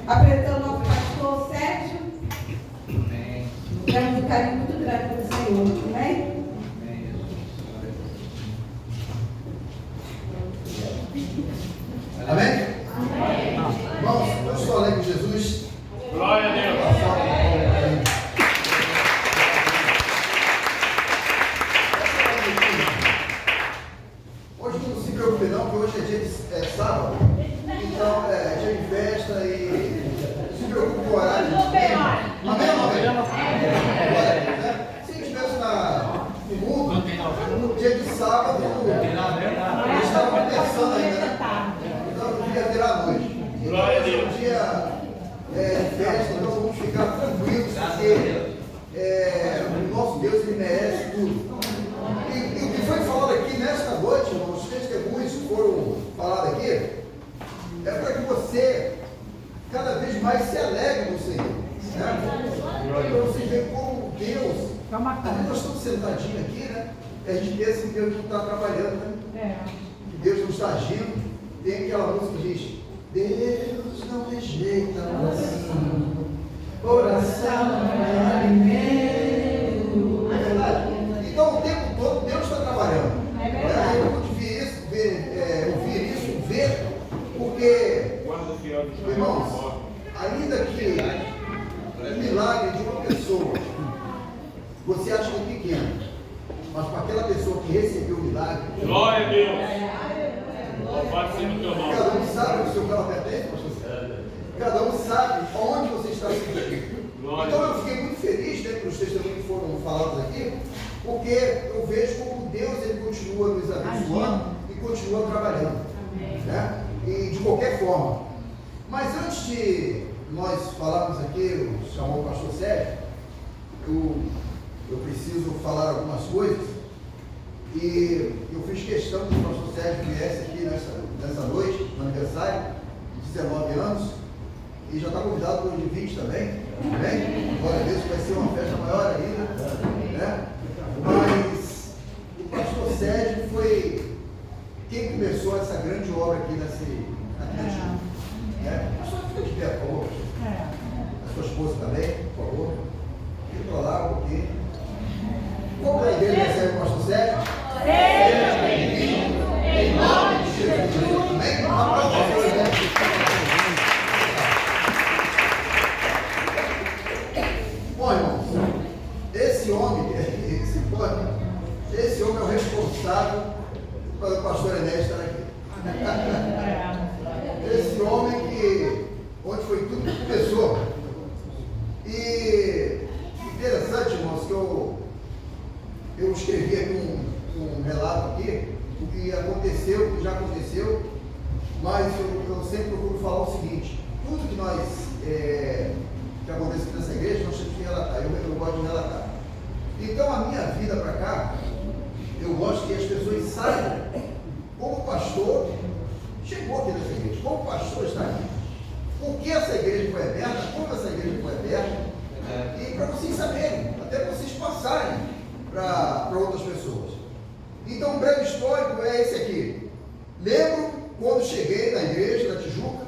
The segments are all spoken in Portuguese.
Apresentando ao pastor Sérgio. Amém. Temos um carinho muito grande pelo Senhor. Amém? Amém? Amém. Irmãos, eu estou alegre com Jesus. Glória a Deus. Hoje não se preocupe não, porque hoje é dia de sábado. Então é dia de festa e se preocupe com o horário. Amém? Amém? Se estivesse no mundo, no dia de sábado, eles estavam pensando ainda, né? Então não devia ter à noite. Então hoje é um dia de festa, então vamos ficar tranquilos, porque o nosso Deus, ele merece tudo. E o que foi falado aqui nesta noite, irmãos, os testemunhos que foram falados aqui, é para que você cada vez mais se alegre no Senhor. Né? Para você ver como Deus. Às vezes nós estamos sentadinhos aqui, né? E a gente pensa que Deus não está trabalhando, né? Que Deus não está agindo. Tem aquela música que diz: Deus não rejeita oração é alimento. É verdade. Então o tempo todo Deus está trabalhando. É verdade. Eu vou ouvir isso, ver, porque, irmãos, ainda que o milagre de uma pessoa você acha que é pequeno, mas para aquela pessoa que recebeu o milagre, glória a Deus. Pode ser no teu nome. Cada um sabe o seu carro pertence, pastor Sérgio. Cada um sabe onde você está sentindo. Então eu fiquei muito feliz, né, pelos testemunhos que foram falados aqui, porque eu vejo como Deus ele continua nos abençoando e continua trabalhando, né? E de qualquer forma. Mas antes de nós falarmos aqui, chamou o pastor Sérgio, eu preciso falar algumas coisas. E eu fiz questão que o pastor Sérgio viesse aqui nessa noite, no aniversário, de 19 anos, e já está convidado para o de 20 também. Amém? Glória a Deus, vai ser uma festa maior ainda. Né? Mas o pastor Sérgio foi quem começou essa grande obra aqui nesse né? Pastor, fica de pé, por favor. A sua esposa também, por favor. Fica para lá um pouquinho. Qual é a igreja que recebe o pastor Sérgio? Seja bem-vindo, em nome de Jesus. Amém? Bom, irmãos, esse homem é o responsável pelo pastor Enéas estar aqui. Esse homem onde foi tudo que começou. E interessante, irmãos, que eu escrevi aqui um relato aqui, o que aconteceu, o que já aconteceu, mas eu sempre procuro falar o seguinte: tudo que que acontece aqui nessa igreja, nós temos que relatar. Eu gosto de relatar. Então, a minha vida para cá, eu gosto que as pessoas saibam como o pastor chegou aqui nessa igreja, como o pastor está aqui, por que essa igreja foi aberta, como essa igreja foi aberta, e para vocês saberem, até para vocês passarem para outras pessoas. Então, um breve histórico é esse aqui. Lembro quando cheguei na igreja da Tijuca,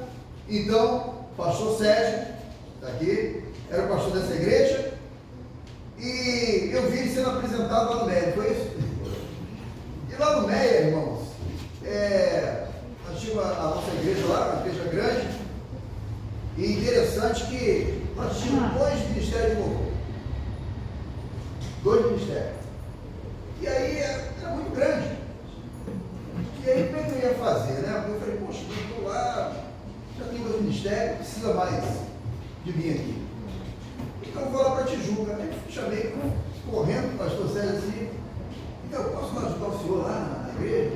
então, pastor Sérgio, está aqui, era o pastor dessa igreja, e eu vi ele sendo apresentado lá no Meia, foi isso? E lá no Meia, irmãos, nós tínhamos a nossa igreja lá, uma igreja grande, e interessante que nós tínhamos 2 ministérios de louvor. 2 ministérios. E aí era muito grande. E aí como é que eu ia fazer, né? Eu falei, poxa, eu estou lá, já tenho 2 ministérios, precisa mais de mim aqui. Então eu vou lá para Tijuca. Aí eu chamei correndo o pastor Sérgio assim, então eu posso ajudar o senhor lá na igreja?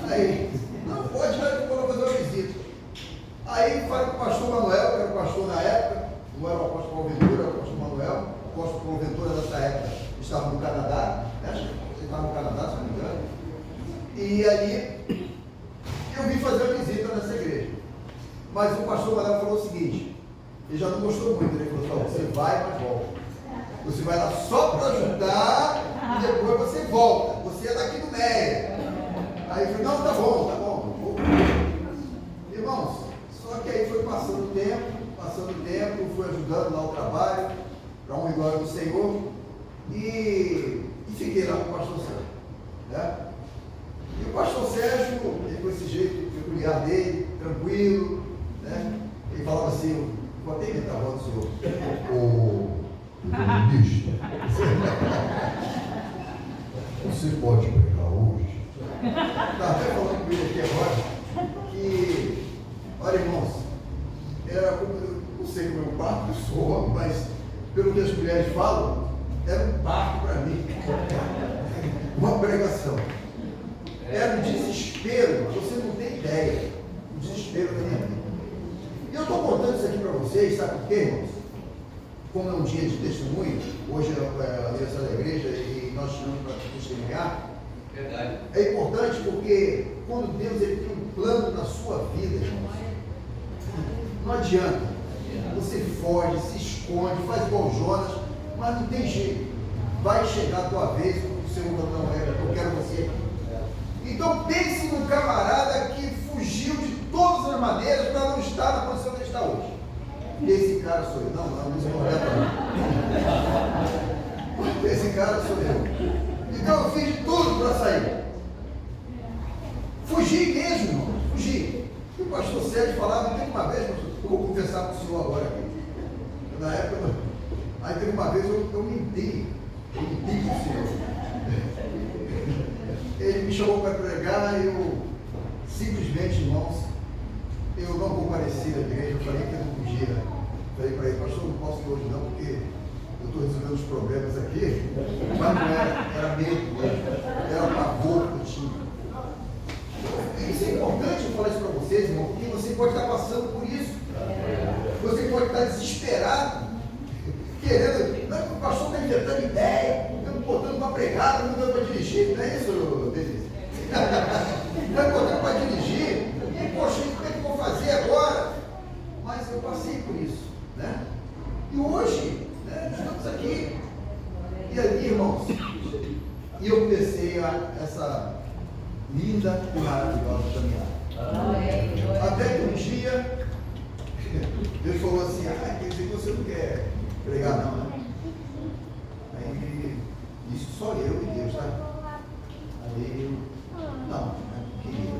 Aí, não pode, mas eu vou lá fazer uma visita. Aí falei com o pastor Manuel, que era o pastor na época, não era o apóstolo Paulo Ventura, era o pastor Manuel. O apóstolo Paulo Ventura nessa época estava no Canadá, acho que ele estava no Canadá, se não me engano. E aí eu vim fazer uma visita nessa igreja. Mas o pastor Manuel falou o seguinte, ele já não gostou muito, ele falou, você vai, mas volta. Você vai lá só para ajudar e depois você volta. Você é daqui do Meia. Aí eu falei, não, tá bom. Irmãos, só que aí foi passando o tempo, fui ajudando lá o trabalho, para honra e glória do Senhor, e fiquei lá com o pastor Sérgio, né? E o pastor Sérgio, ele, com esse jeito peculiar dele, tranquilo, né? Ele falava assim, eu vou até inventar a voz do senhor, ô bicho, você pode pregar hoje? Estava até falando com ele aqui agora, que, olha irmãos, era como, eu não sei como é um parto, eu sou, mas pelo que as mulheres falam, era um parto para mim, uma pregação. Era um desespero, você não tem ideia, um desespero da minha vida. E eu estou contando isso aqui para vocês, sabe por quê, irmãos? Como é um dia de testemunho, hoje é a aniversário da igreja e nós tivemos para testemunhar. Verdade. É importante porque quando Deus ele tem um plano na sua vida, irmãos, não adianta. Você foge, se esconde, faz igual Jonas, mas não tem jeito. Vai chegar a tua vez, o Senhor não é, eu quero você aqui. Então pense num camarada que fugiu de todas as maneiras para não estar na posição que ele está hoje. Esse cara sou eu. Não se correta não. Esse cara sou eu. Então eu fiz de tudo para sair. Fugi mesmo, irmão. Fugi. E o pastor Sérgio falava, teve uma vez, eu vou conversar com o senhor agora aqui. Na época, aí teve uma vez eu menti. Eu menti com o senhor. Ele me chamou para pregar e eu simplesmente, irmãos, eu não compareci da igreja, eu falei que eu não podia. Falei para ele, pastor, não posso ir hoje não, porque eu estou resolvendo os problemas aqui, mas não era medo mesmo, era pavor que eu tinha. Isso é importante eu falar isso para vocês, irmão, porque você pode estar passando por isso. Você pode estar desesperado, querendo, não, o pastor está inventando ideia, botando para pregar, não botando para dirigir, não é isso, Denise? Não botando para dirigir, e poxa, como é que eu vou fazer agora? Mas eu passei por isso, né? E hoje, né, estamos aqui, e ali, irmãos, e eu comecei essa linda e maravilhosa caminhada. Até que um dia, Deus falou assim, quer dizer que você não quer pregar não, né? Aí, isso só eu e Deus, tá? Aí eu, não queria.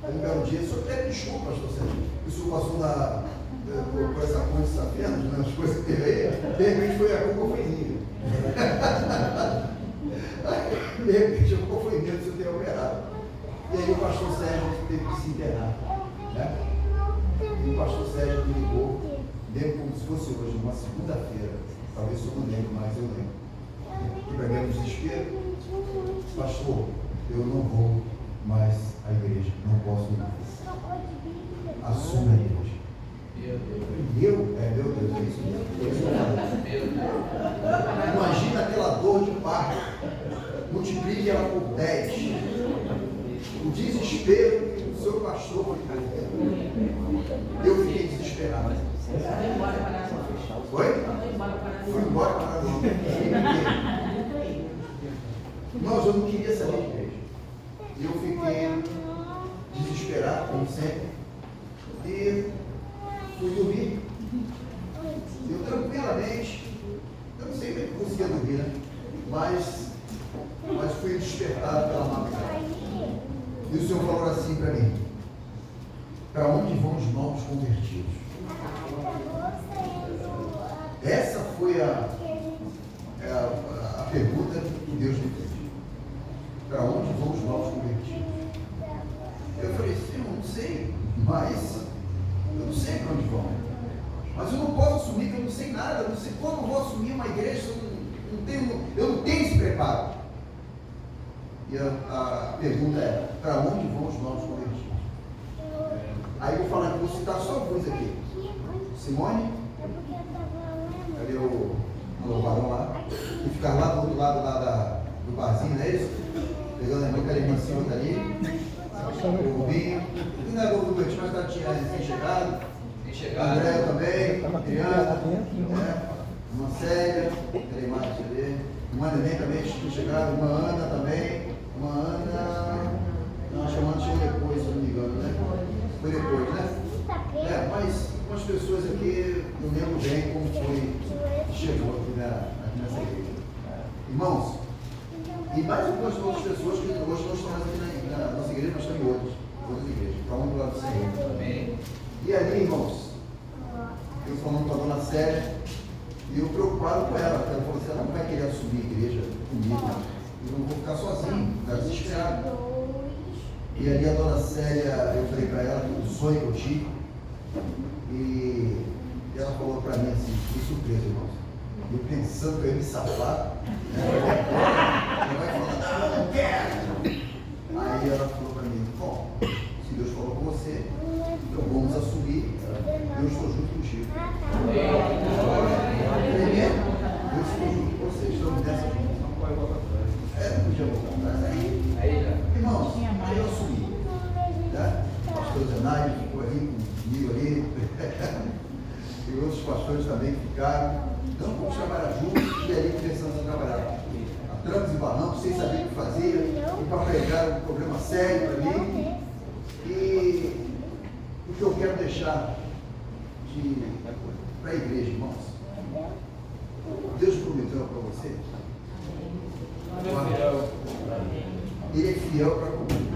Aí um belo dia, só até desculpa, pastor Sérgio, o senhor passou por essa ponte de Safernos, né, as coisas que teve aí, de repente foi a culpa foi minha. De repente a culpa foi minha de eu ter operado. E aí o pastor Sérgio teve que se enterrar, né? E o pastor Sérgio me ligou, lembro como se fosse hoje, uma segunda-feira, talvez eu não lembro, mas eu lembro. Que para mim era um desespero. Pastor, eu não vou mais à igreja, não posso mais. Assuma a igreja. Meu Deus, é isso mesmo. Imagina aquela dor de parto, multiplique ela por 10. O desespero que o seu pastor eu fiquei desesperado. Foi? Fui embora para a Irmãos, eu não queria saber de igreja. Eu fiquei desesperado, como sempre, e fui dormir. Eu tranquilamente, eu não sei como é que eu conseguia dormir, né? Mas fui despertado pela madrugada. E o Senhor falou assim para mim: para onde vão os novos convertidos? Essa foi a pergunta que Deus me fez. Para onde vão os novos convertidos? Eu falei, Senhor, não sei, mas eu não sei para onde vão. Mas eu não posso assumir que eu não sei nada, eu não sei como eu vou assumir uma igreja, eu não tenho esse preparo. E a pergunta é, para onde vão os novos convertidos? Aí eu vou falar, vou citar só alguns aqui. Simone, cadê o varão lá? E ficar lá do outro lado lá do barzinho, não é isso? Pegando a minha irmãzinha tá ali. O Rubinho. E não é o Rubinho, mas tá tinha chegado. André também, Adriana, irmã Célia, cadê mais? Cadê? Irmã Neném também tinha chegado, irmã Ana também. Irmã Ana. Não, chamando chegou depois, se não me engano, né? Foi depois, né? Mas umas pessoas aqui, eu lembro bem como foi que chegou aqui nessa igreja. Irmãos, e mais algumas outras pessoas que hoje não estão mais aqui na nossa igreja, mas estão em outras igrejas, para onde do lado do Senhor. Amém. E ali, irmãos, eu falando com a dona Célia, e eu preocupado com ela, porque ela falou assim, ela não vai querer assumir a igreja comigo, eu não vou ficar sozinho, ficar desesperado. E ali a dona Célia, eu falei para ela do sonho que eu tive, e ela falou para mim assim, que surpresa, irmãos, eu pensando que eu ia me safar, ela vai falar, não quero. Aí ela falou para mim, bom, se Deus falou com você, então vamos assumir, eu estou junto contigo. Eu estou junto com você, estamos nessa junção. Não podia voltar atrás. Irmãos, aí eu assumi. Tá? O pastor Zenai ficou ali comigo ali. E outros pastores também que ficaram. Então vamos trabalhar juntos e ali começamos a trabalhar. A trancos e barrancos, sem saber o que fazer, e para pregar um problema sério para mim. E o que eu quero deixar para a igreja, irmãos. Deus prometeu para você. Ele é fiel para cumprir.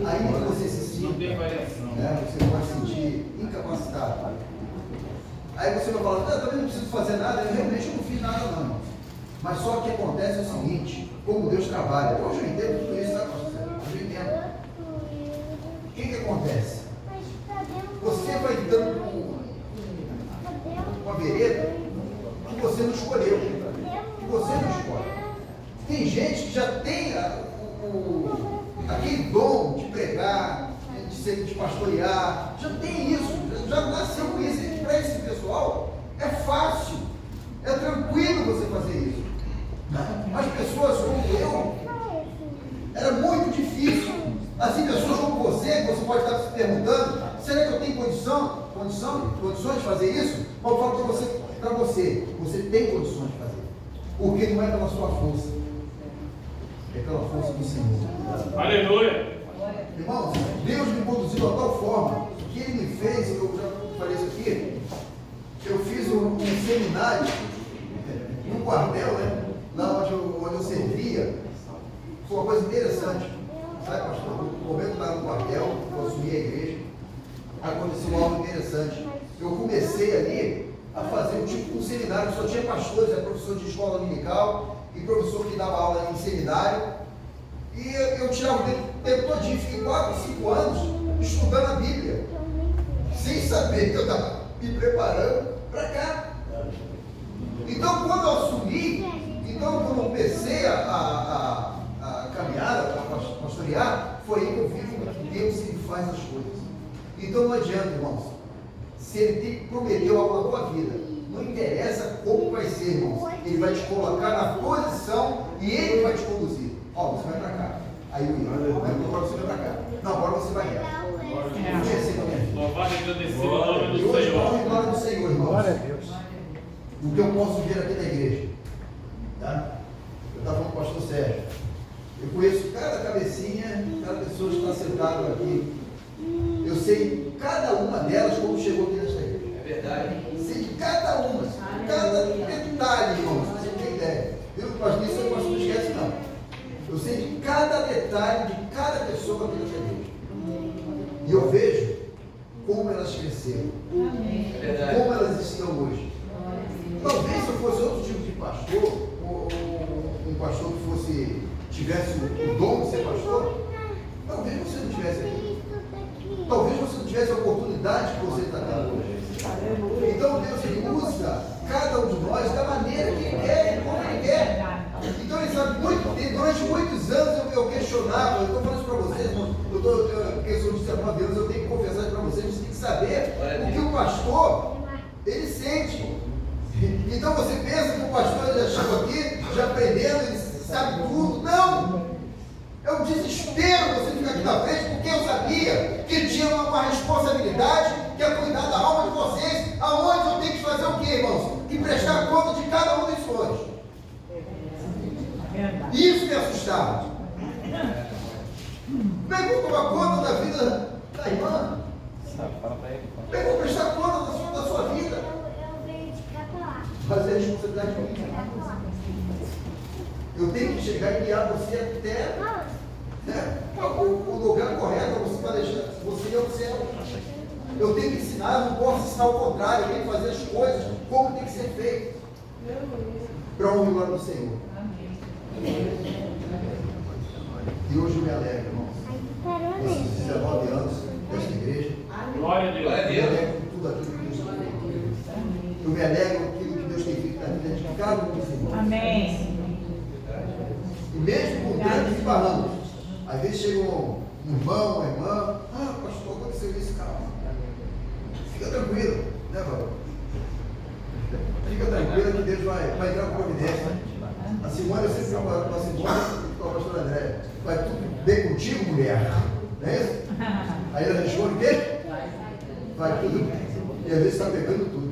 Ainda que você se sinta, você pode se sentir incapacitado. Aí você vai falar, também não preciso fazer nada, eu realmente não fiz nada não, irmãos. Mas só o que acontece é o seguinte, como Deus trabalha. Hoje eu entendo tudo isso, tá, pastor? Hoje eu entendo. O que acontece? Você vai dando uma vereda que você não escolheu, que você não escolhe. Tem gente que já tem aquele dom de pregar, de pastorear, já tem isso, já nasceu com isso. E para esse pessoal é fácil, é tranquilo você fazer isso. As pessoas como eu, era muito difícil. Assim, pessoas como você pode estar se perguntando, será que eu tenho condições de fazer isso? Eu falo para você tem condições de fazer, porque não é pela sua força, é pela força do Senhor. Aleluia! Irmãos, Deus me conduziu a tal forma que Ele me fez, eu já falei isso aqui, eu fiz um seminário no quartel, lá onde eu servia. Foi uma coisa interessante, sabe, pastor? No momento que eu estava no quartel, eu assumi a igreja, aconteceu algo interessante. Eu comecei ali a fazer um seminário, só tinha pastores, era professor de escola dominical e professor que dava aula em seminário, e eu tirava o tempo todinho, fiquei 4, 5 anos estudando a Bíblia, sem saber que eu estava me preparando para cá. Então, quando eu assumi, quando eu comecei a caminhar, a pastorear, foi aí que eu vi que Deus ele faz as coisas. Então não adianta, irmãos, se Ele prometeu algo na tua vida, não interessa como vai ser, irmãos, Ele vai te colocar na posição e Ele vai te conduzir. Você vai para cá. Aí eu ia, agora você vai para cá. Não, agora você vai cá. Louvado e agradecido o nome E do hoje, Senhor. em glória do Senhor, irmãos. Glória a Deus. O que eu posso ver aqui na igreja, tá? Eu estava falando com o pastor Sérgio. Eu conheço cada cabecinha, cada pessoa que está sentada aqui. Eu sei cada uma delas como chegou aqui nesta igreja. É verdade. Sei de cada uma, cada detalhe, irmãos. Você tem ideia. Eu, pastor, isso eu não esquece, não. Eu sei de cada detalhe de cada pessoa aqui nesta igreja. E eu vejo como elas cresceram. É verdade. Como elas estão hoje. Talvez se eu fosse outro tipo de pastor, ou um pastor que tivesse o dom de ser pastor, talvez você não tivesse aqui. Talvez você não tivesse a oportunidade que você está tendo hoje. Então Deus ele usa cada um de nós da maneira que Ele quer e como Ele quer. Então Ele sabe durante muitos anos eu questionava, eu estou falando isso para vocês, irmãos, porque eu sou de 19 anos, eu tenho que confessar isso para vocês, vocês têm que saber o que o pastor ele sente. Então você pensa que o pastor já chegou aqui, já aprendendo, ele sabe tudo. Não! É um desespero você ficar aqui na frente, porque eu sabia que tinha uma responsabilidade, que é cuidar da alma de vocês, aonde eu tenho que fazer o quê, irmãos? E prestar conta de cada um dos sonhos. Isso me assustava. Como é que eu vou tomar conta da vida da irmã? Eu vou prestar conta da sua vida. Eu venho de cá pra lá. Mas é responsabilidade minha. Eu tenho que chegar e guiar você até o lugar correto, você vai deixar você ir ao céu. Eu tenho que ensinar, eu não posso ensinar o contrário, eu tenho que fazer as coisas como tem que ser feito. Para a honra e glória do Senhor. E hoje eu me alegro, irmãos. Esses 19 anos desta igreja. Glória a Deus. Eu me alegro com tudo aquilo que Deus tem feito. Eu me alegro com aquilo que Deus tem feito na vida de cada um dos irmãos. Amém. E mesmo com grandes e barrancos, às vezes chega um irmão, uma irmã, pastor, aconteceu isso, calma. Fica tranquilo, né, Valor? Fica tranquilo que Deus vai entrar com providência. A Simone, eu sempre falo com a Simone e com a pastora André, vai tudo bem contigo, mulher? Não é isso? Aí ela responde o quê? Vai tudo bem. E às vezes está pegando tudo.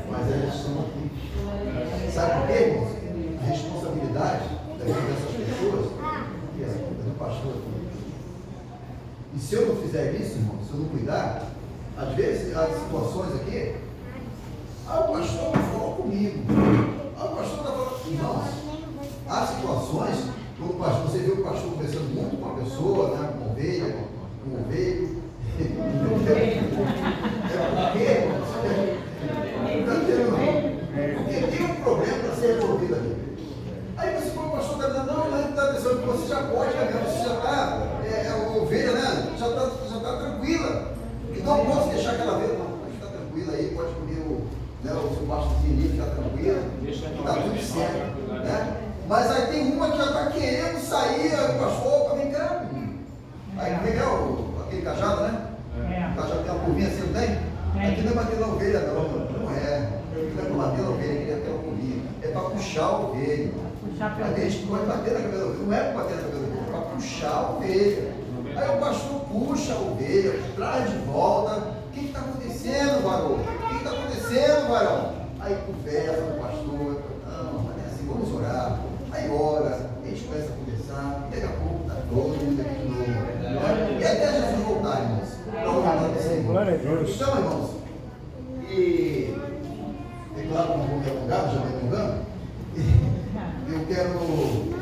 Mas eles estão aqui. Sabe por quê, irmãos? A responsabilidade da vida dessas pessoas é do pastor. E se eu não fizer isso, irmão, se eu não cuidar, às vezes há situações aqui, o pastor não falou comigo. O pastor está falando. Irmãos, há situações, quando o pastor, você vê o pastor conversando muito com a pessoa, né, com ovelha, com ovelho. É porque tem um problema para ser resolvido aqui. Aí você fala, o pastor está dizendo, não, mas está dizendo que você já pode, você já está, ovelha, né? Já está tranquila. Então não posso deixar aquela ovelha, não, pode ficar tranquila aí, pode comer o seu pastozinho ali, ficar tranquila, está tudo certo. Né? Mas aí tem uma que já está querendo sair, o pastor, vem cá. Aí vem aquele cajado, né? O cajado tem uma curvinha assim, não tem? Aqui não é bater na ovelha, não é. Não é para bater na ovelha, aqui é aquela curvinha. É para puxar a ovelha. A gente pode bater na cabeça da ovelha, não é para bater na cabeça da ovelha, é para puxar a ovelha. Aí o pastor puxa a ovelha, traz de volta. O que está acontecendo, varão? O que está acontecendo, varão? Aí conversa com o pastor, não, mas é assim, vamos orar. Aí ora, a gente começa a conversar, e daqui a pouco está todo mundo aqui de novo. E até Jesus voltar, irmãos, para orar do Senhor. Glória a Deus. Então, irmãos, e é claro que não vou me alongar, já me alongando, eu quero.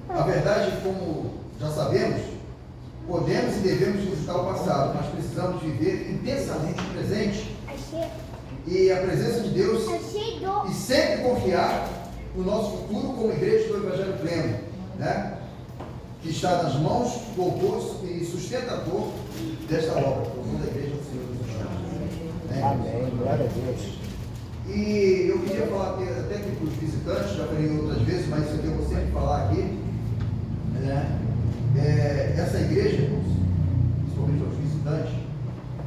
A verdade, como já sabemos, podemos e devemos visitar o passado, mas precisamos viver intensamente o presente e a presença de Deus e sempre confiar no nosso futuro como igreja do Evangelho Pleno, né? Que está nas mãos do autor e sustentador desta obra, da igreja do Senhor Jesus Cristo. Amém, glória a Deus. E eu queria falar até aqui para os visitantes, já falei outras vezes, mas isso aqui eu vou sempre falar aqui, né? Essa igreja, irmãos, principalmente aos visitantes,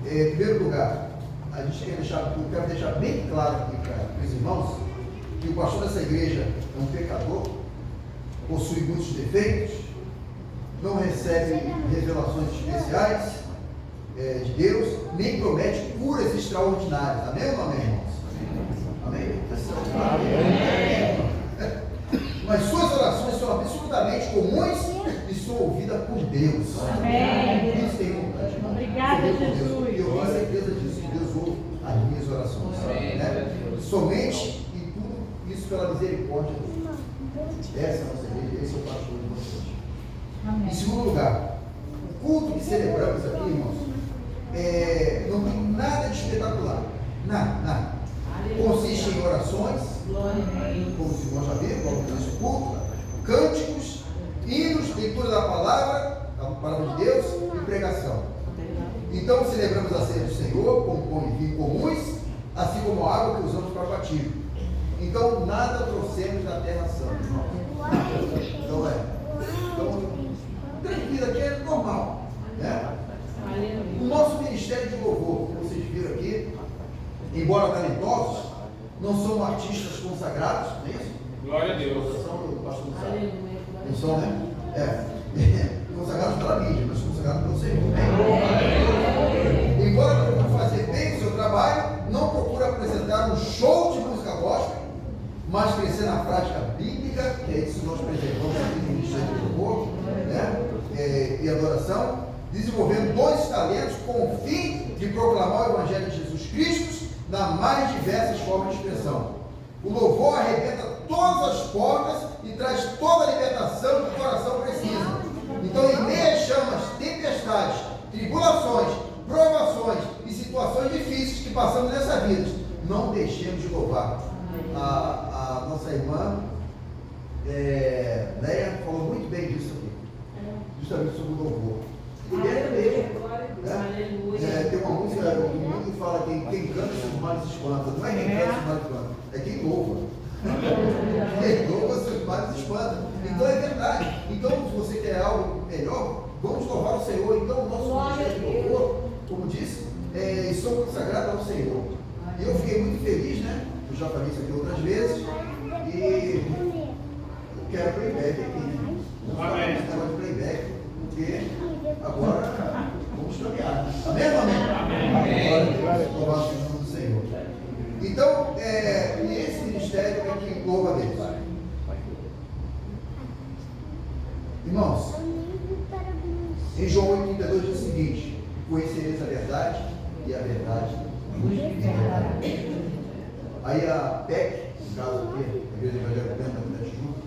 em primeiro lugar, a gente eu quero deixar bem claro aqui para os irmãos que o pastor dessa igreja é um pecador, possui muitos defeitos, não recebe revelações especiais de Deus, nem promete curas extraordinárias. Amém ou não amém, irmãos? Amém? Amém. Mas suas orações são absolutamente comuns e são ouvidas por Deus. Amém. Isso tem vontade. Obrigada, Jesus. E eu tenho certeza disso, que Deus ouve as minhas orações. Né? Somente e tudo isso pela misericórdia de Deus. Essa é a nossa igreja, esse é o pastor de vocês. Amém. Em segundo lugar, o culto que celebramos aqui, irmãos, não tem nada de espetacular. Nada. Consiste em orações, como os irmãos já viram, como diz o culto, cânticos, hinos, leitura da palavra, a palavra de Deus e pregação. Então celebramos a ceia do Senhor com pão e vinho comuns, assim como a água que usamos para o batismo. Então nada trouxemos da terra santa, irmãos. Então, tranquilo, aqui é normal, né? O nosso ministério de louvor, como vocês viram aqui, embora talentosos, não somos artistas consagrados, não é isso? Glória a Deus. Não são, né? Consagrados pela mídia, mas consagrados pelo Senhor. Embora procure fazer bem o seu trabalho, não procura apresentar um show de música gospel, mas crescer na prática bíblica administração, desenvolvendo 2 talentos com o fim de proclamar o Evangelho de Jesus Cristo nas mais diversas formas de expressão. O louvor arrebenta todas as portas e traz toda a libertação que o coração precisa. Então, em meio às chamas, tempestades, tribulações, provações e situações difíceis que passamos nessa vida, não deixemos de louvar. A nossa irmã Leia falou muito bem disso aqui, justamente sobre o louvor. Liberta mesmo. Tem uma música que fala que quem canta seus males espanta. Não é quem canta seus males espanta, é quem louva. Quem louva seus males espanta. Então é verdade. Então, se você quer algo melhor, vamos louvar o Senhor. Então, o nosso ministério de louvor, como disse, sou consagrado ao Senhor. E eu fiquei muito feliz, né? Eu já falei isso aqui outras vezes. E eu quero playback aqui. Vamos falar desse negócio de playback, porque agora vamos caminhar. Amém ou amém? Agora louvar o nome do Senhor. Então, esse ministério é que louva a Deus. Irmãos, em João 8,32 diz o seguinte: conhecereis a verdade e a verdade vos libertará. Aí a PEC, no caso aqui, a Igreja Evangélica da Tijuca,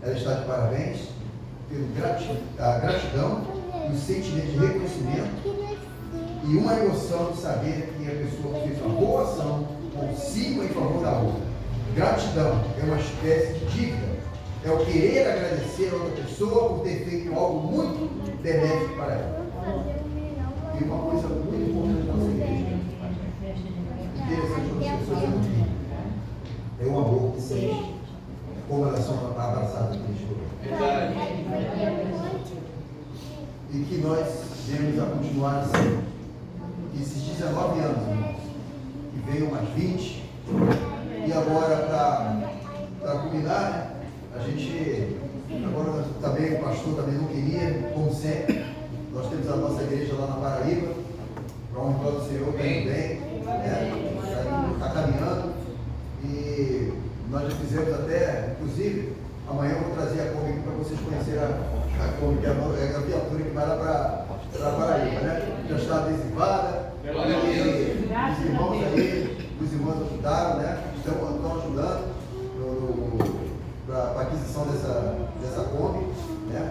ela está de parabéns pela gratidão e o sentimento de reconhecimento e uma emoção de saber que a pessoa fez uma boa ação consigo em favor da outra. Gratidão é uma espécie de dívida, é o querer agradecer a outra pessoa por ter feito algo muito benéfico para ela. E uma coisa muito importante na nossa igreja, interessante quando as pessoas não é o amor que sente como elas são abraçadas por Cristo. E que nós devemos a continuar assim. Esses 19 anos, irmãos, que veio mais 20, e agora para culminar, né, a gente, agora também o pastor também não queria, como sempre, nós temos a nossa igreja lá na Paraíba, para onde o nosso Senhor vem bem, está caminhando. E nós já fizemos até, inclusive, amanhã eu vou trazer a Kombi para vocês conhecerem a Kombi, que é a viatura que vai lá para a Paraíba, né? Já está adesivada, e os irmãos aí, os irmãos ajudaram, né? Estão ajudando para a aquisição dessa Kombi, né?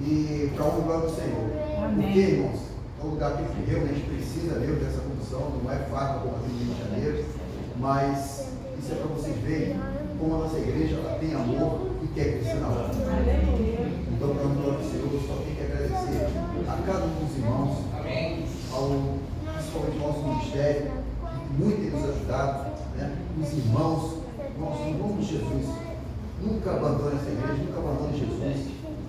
E para o lugar do Senhor. Amém. Porque, irmãos, é um lugar que realmente precisa mesmo dessa condução, não é fácil como aqui no Rio de Janeiro, mas isso é para vocês verem como a nossa igreja ela tem amor e quer crescer na obra. Então, para o nome do Senhor, eu só tenho que agradecer a cada um dos irmãos, principalmente ao nosso ministério, que muito tem nos ajudado, né? Os irmãos, em nome de Jesus, nunca abandone essa igreja, nunca abandone Jesus,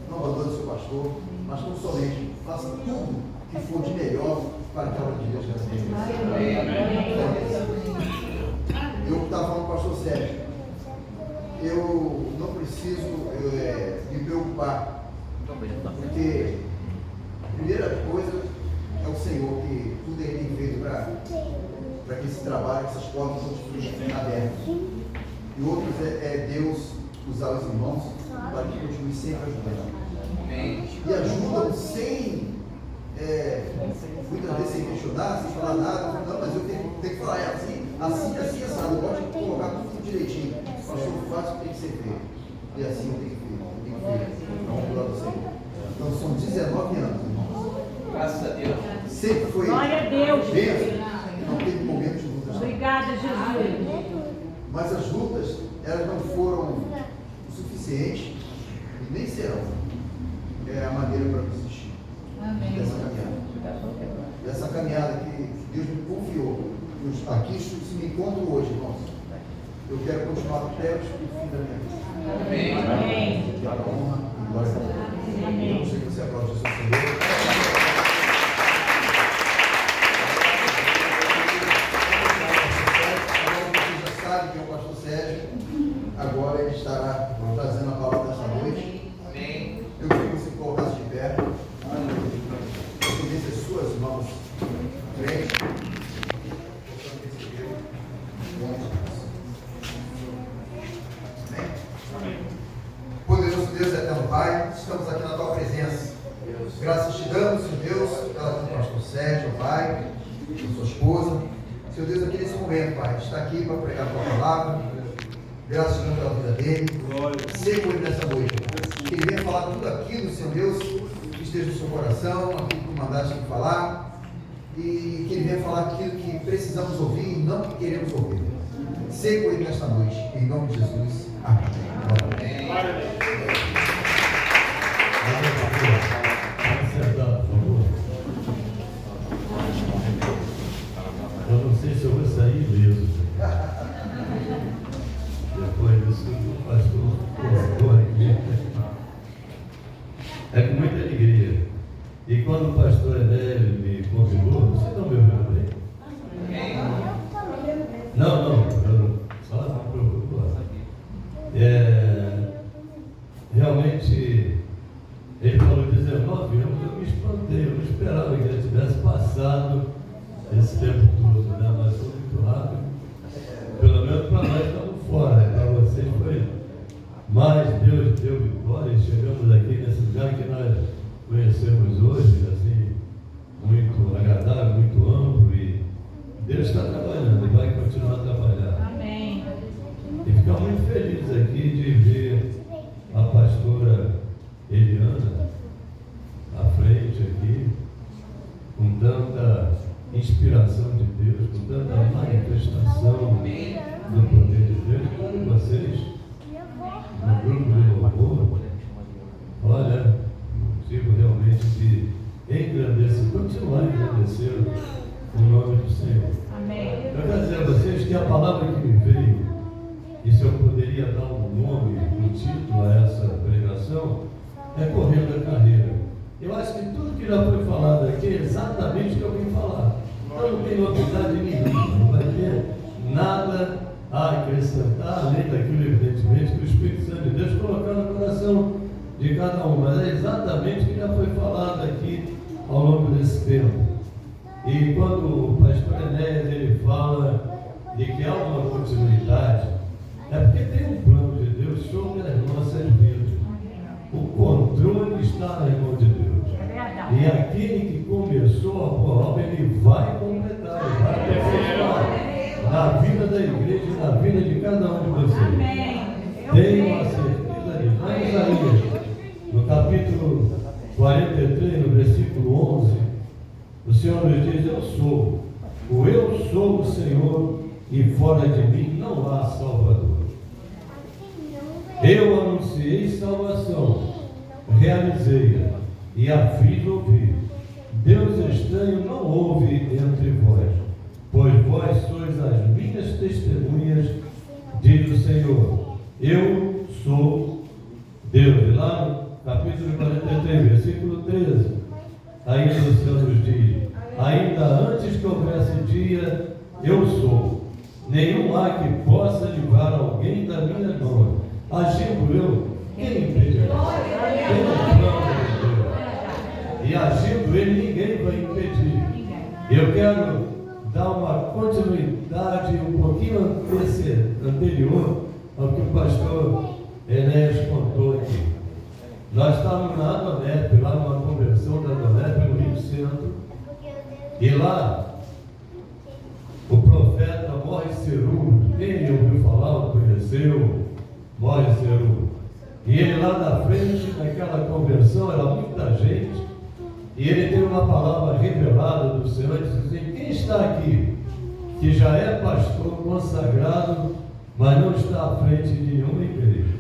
não abandone seu pastor, mas não somente, faça tudo que for de melhor para a obra de Deus nessa igreja. Eu estava falando com o pastor Sérgio, eu não preciso me preocupar, porque a primeira coisa é o Senhor, que tudo ele tem feito para que esse trabalho, essas portas continuem abertas. E outros é Deus usar os irmãos para que continue sempre ajudando. E ajudam sem, muitas vezes sem questionar, sem falar nada. Não, mas eu tenho que falar assim, assado. Eu gosto de colocar tudo direitinho. Pastor, faço o que tem que ser feito. E assim eu tenho que feito. Para o Senhor. Então são 19 anos, irmãos. Graças a Deus. Sempre foi. Glória a Deus. Não teve momentos de lutas. Obrigada, Jesus. Mas as lutas, elas não foram o suficiente e nem serão. É a maneira para nos existir. Dessa caminhada. Dessa caminhada que Deus me confiou. Aqui se me encontro hoje, irmãos. Eu quero continuar até o fim da minha vida. Amém. Que a honra e glória a Deus. Eu não sei que você aplaude o seu Senhor. Que é o pastor Sérgio, agora ele estará trazendo a palavra dessa noite. Amém. Eu queria que você colocasse de pé, você desse as suas mãos à frente, Amém. Poderoso Deus, eterno Pai, estamos aqui na tua presença. Graças te damos, Senhor Deus, pela vida do pastor Sérgio, Pai, pela sua esposa. Senhor Deus, aqui nesse momento, Pai, está aqui para pregar a tua palavra. Graças te damos pela vida dele. Seja com ele nessa noite, Pai. Que ele venha falar tudo aquilo, Senhor Deus, que esteja no seu coração, aquilo que mandaste ele falar. E que ele venha falar aquilo que precisamos ouvir e não que queremos ouvir. Seja com ele nesta noite, em nome de Jesus. Amém. Glória a Deus. Sentar, por favor. Eu não sei se eu vou sair mesmo. Depois disso que o pastor colocou aqui. É com muita alegria. E quando o pastor Enélio me convidou, vocês estão me ouvindo bem? Não, só me preocupou. Realmente, ele falou 19 anos, eu me espantei, eu não esperava que ele tivesse passado esse tempo todo, né? Mas foi muito rápido. Pelo menos para nós estamos fora, né? Para vocês foi. Mas Deus deu vitória e chegamos aqui nesse lugar que nós conhecemos hoje, assim, muito agradável, muito amplo, e Deus está trabalhando e vai continuar a trabalhar. Amém. E ficar muito feliz aqui de ver a pastora Eliana à frente aqui, com tanta inspiração de Deus, com tanta manifestação do poder de Deus. Como vocês, no grupo de louvor, olha, motivo realmente de engrandecer, continuar engrandecendo o nome do Senhor. Amém. Eu quero dizer a vocês que a palavra que me veio, e se eu poderia dar um nome, um título a essa pregação, é Correndo a Carreira. Eu acho que tudo que já foi falado aqui é exatamente o que eu vim falar. Então não tem novidade nenhuma, não vai ter nada a acrescentar, além daquilo, evidentemente, que o Espírito Santo de Deus colocou no coração de cada um. Mas é exatamente o que já foi falado aqui ao longo desse tempo. E quando o pastor Enéas ele fala de que há uma continuidade, é porque tem um plano de Deus sobre as nossas vidas. O controle está nas mãos de Deus. E aquele que começou a boa obra, ele vai completar, ele vai aperfeiçoar na vida da igreja e na vida de cada um de vocês. Tenho a certeza disso. Lá em Isaías, no capítulo 43, no versículo 11, o Senhor nos diz: eu sou o Senhor, e fora de mim não há Salvador. Eu anunciei salvação, realizei-a e a fiz ouvir. Deus estranho não houve entre vós, pois vós sois as minhas testemunhas, diz o Senhor. Eu sou Deus. E lá no capítulo 43, versículo 13, ainda o Senhor nos diz: ainda antes que houvesse dia, eu sou. Nenhum há que possa livrar alguém da minha mão. Agindo eu, quem impedirá? Tem um plano de Deus. E agindo ele, ninguém vai impedir. Eu quero dar uma continuidade um pouquinho anterior ao que o pastor Enéas contou aqui. Nós estávamos na Adonep, lá numa conversão da Adonep no Rio Centro, e lá o profeta Morre Ceru, quem ouviu falar, o conheceu, Morre Ceru. E ele lá na frente, naquela conversão, era muita gente, e ele teve uma palavra revelada do Senhor, e disse assim: quem está aqui, que já é pastor consagrado, mas não está à frente de nenhuma igreja?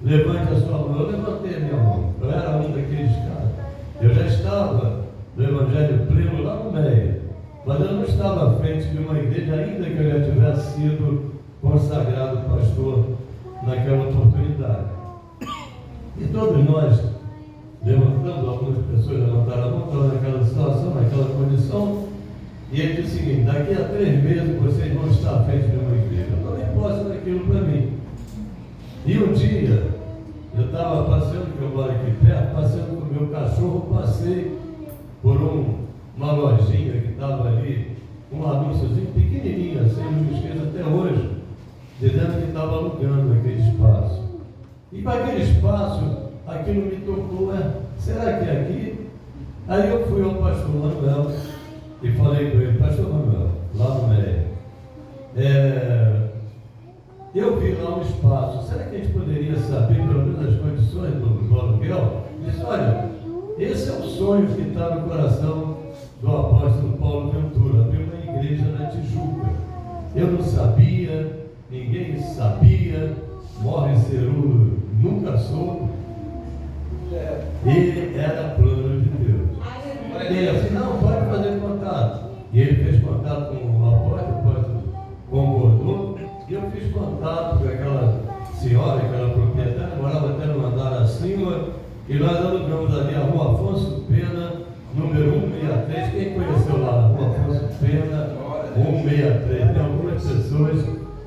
Levante a sua mão. Eu levantei a minha mão, eu era um daqueles caras. Eu já estava no Evangelho Pleno lá no Meia, mas eu não estava à frente de uma igreja, ainda que eu já tivesse sido consagrado pastor naquela oportunidade. E todos nós levantamos, algumas pessoas levantaram a mão, estavam naquela situação, naquela condição, e ele disse o seguinte: daqui a 3 meses vocês vão estar à frente de uma igreja. Eu também posso daquilo para mim. E um dia, eu estava passeando, que eu moro aqui perto, passeando com o meu cachorro, passei por uma lojinha que estava ali, um anúnciozinho pequenininho, assim, não me esqueço até hoje, dizendo que estava alugando aquele espaço. E para aquele espaço, aquilo me tocou: será que é aqui? Aí eu fui ao pastor Manuel e falei com ele, pastor Manuel, lá no Meia, eu vi lá um espaço, será que a gente poderia saber pelo menos as condições do aluguel? Ele disse, olha, esse é o sonho que está no coração do apóstolo Paulo Ventura, abrir uma igreja na Tijuca. Eu não sabia, ninguém sabia, morre cerulo, nunca soube, e era plano de Deus. Ele assim, não, pode fazer contato. E ele fez contato com o apóstolo concordou, e eu fiz contato com aquela senhora, aquela proprietária, morava até no andar acima, e nós alugamos ali a Rua Afonso Pena, número 163. Quem conheceu lá na Rua Afonso Pena, 163? Tem algumas pessoas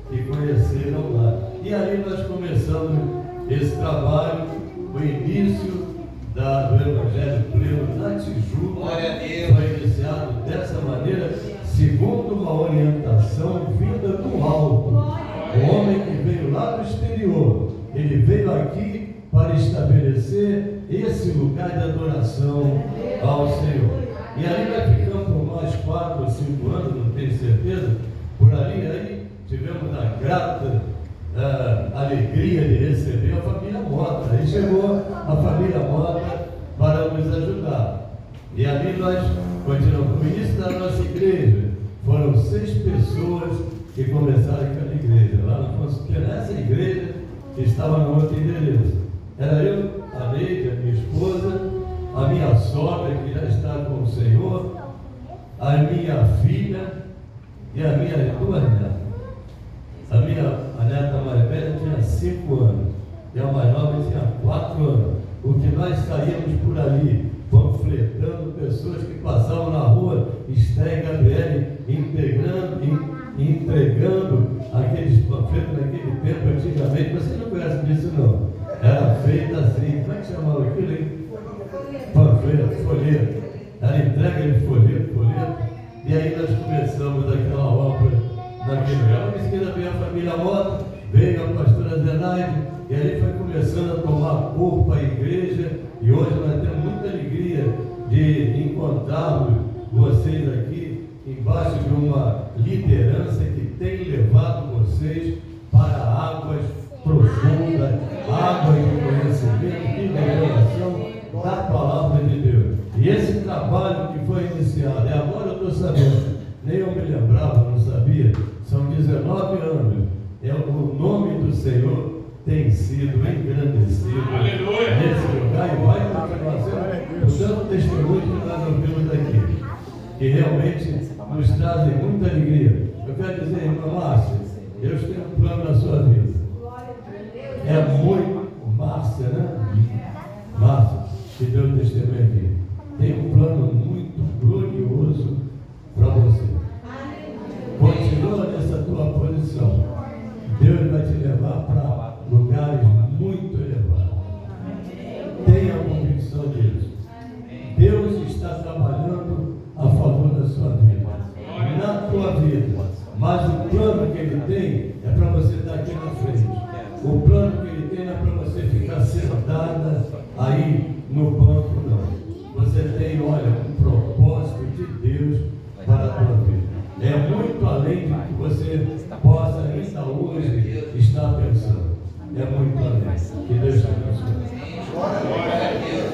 que conheceram lá. E aí nós começamos esse trabalho, o início do Evangelho Pleno na Tijuca. Foi iniciado dessa maneira, segundo uma orientação vinda do alto. O homem que veio lá do exterior, ele veio aqui para estabelecer esse lugar de adoração ao Senhor. E aí nós ficamos por mais 4 ou 5 anos, não tenho certeza, por ali, aí tivemos a grata alegria de receber a família Mota. Aí chegou a família Mota para nos ajudar. E ali nós continuamos. No início da nossa igreja, foram 6 pessoas que começaram aquela igreja. Lá nessa igreja que estava no outro endereço. Era eu, a Neide, a minha esposa, a minha sogra, que já está com o Senhor, a minha filha e a minha 2 netas. A neta mais velha tinha 5 anos e a mais nova tinha 4 anos. O que nós saímos por ali, panfletando pessoas que passavam na rua, Esté e Gabriele, entregando aqueles panfletos naquele tempo, antigamente. Vocês não conhecem disso, não? Era feito assim, como é que chamava aquilo, hein? Panfleto, folheto. Era entrega de folheto. E aí nós começamos aquela obra naquele lugar. Em seguida veio a família Mota, veio a pastora Zenaide, e aí foi começando a tomar corpo a igreja, e hoje nós temos muita alegria de encontrarmos vocês aqui embaixo de uma liderança que tem levado vocês para águas profundas, águas de conhecimento, de revelação da palavra de Deus. E esse trabalho que foi iniciado, e agora eu estou sabendo, nem eu me lembrava, não sabia, são 19 anos, o nome do Senhor tem sido engrandecido. Aleluia. Nesse lugar, e vai continuar sendo o tanto testemunho que nós ouvimos aqui, que realmente nos trazem muita alegria. Eu quero dizer, irmã Márcia, Deus tem um plano na sua vida. É muito, Márcia, né? Márcia, que deu o testemunho aqui. Tem um plano muito glorioso para você. Continua nessa tua posição. Deus vai te levar para lugares muito elevados. Tenha a convicção disso. Deus está trabalhando a favor da sua vida, na tua vida. Mas o plano que Ele tem é para você estar aqui na frente. O plano que Ele tem não é para você ficar sentada aí no banco, não. Você tem, olha, um propósito de Deus para a tua vida. É muito além do que você possa ainda hoje estar pensando. É muito além. Que Deus te abençoe. Glória a Deus.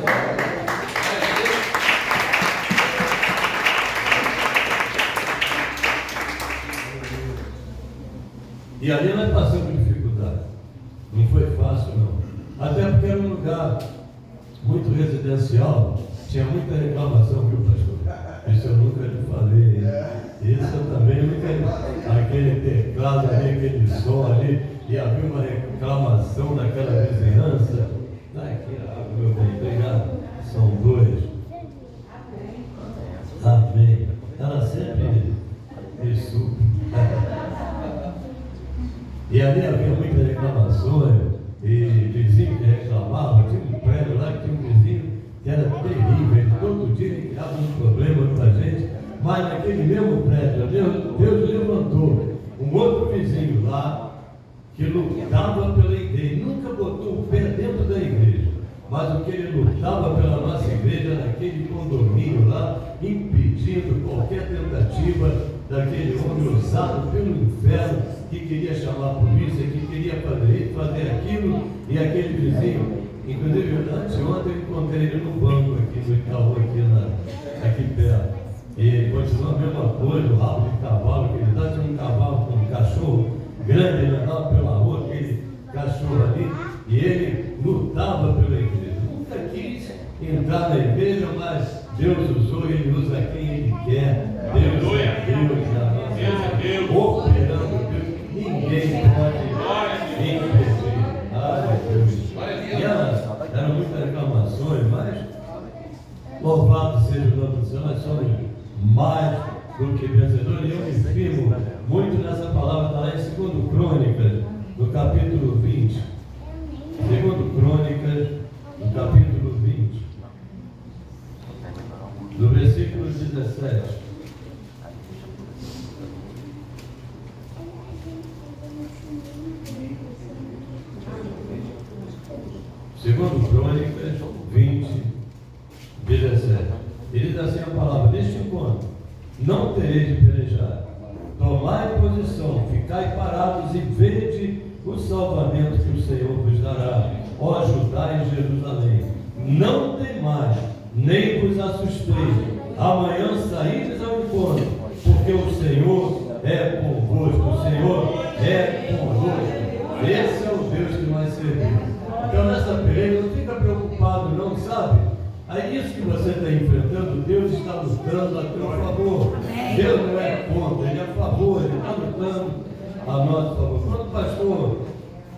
E ali nós passamos dificuldade. Não foi fácil, não. Até porque era um lugar muito residencial. Tinha muita reclamação, viu, pastor? Isso eu nunca lhe falei. Isso eu também nunca. Aquele teclado ali, aquele som ali, e havia uma reclamação daquela vizinhança. Está aqui, meu bem, obrigado. São 2. Amém. Ela sempre me supre. E ali havia muitas reclamações, e vizinho que reclamava. Tinha um prédio lá que tinha um vizinho que era terrível, todo dia ele criava um problema para a gente, mas naquele mesmo prédio, Deus levantou um outro vizinho lá, que lutava pela igreja, nunca botou o pé dentro da igreja, mas o que ele lutava pela nossa igreja naquele condomínio lá, impedindo qualquer tentativa daquele homem usado pelo inferno, que queria chamar a polícia, que queria fazer aquilo, e aquele vizinho, inclusive anteontem eu encontrei ele no banco aqui no Itaú, aqui perto, e continua a mesma coisa, o rabo de cavalo que ele dá, tinha um cavalo com um cachorro grande, ele andava pela rua, aquele cachorro ali, e ele lutava pela igreja. Nunca quis entrar na igreja, mas Deus usou, ele usa quem ele quer. Deus é Deus, operando Deus. Ninguém pode impedir. Eram muitas reclamações, mas louvado seja o nome do Senhor, nós somos mais do que vencedores. E eu me firmo muito nessa palavra, está lá em 2 Crônicas, no capítulo 20. 2 Crônicas, no capítulo 20, no versículo 17. Segundo Crônicas 20, 17. Ele diz assim a palavra: deste encontro não tereis de pelejar, tomai posição, ficai parados e vede o salvamento que o Senhor vos dará, ó Judá e Jerusalém. Não temais, nem vos assusteis, amanhã saídes ao encontro, porque o Senhor é convosco, o Senhor é convosco. Esse é o Deus que nós servimos. Então nessa peleja não fica preocupado não, sabe? Aí isso que você está enfrentando, Deus está lutando a teu favor. Deus não é contra, Ele é a favor, Ele está lutando a nosso favor. Quando o pastor,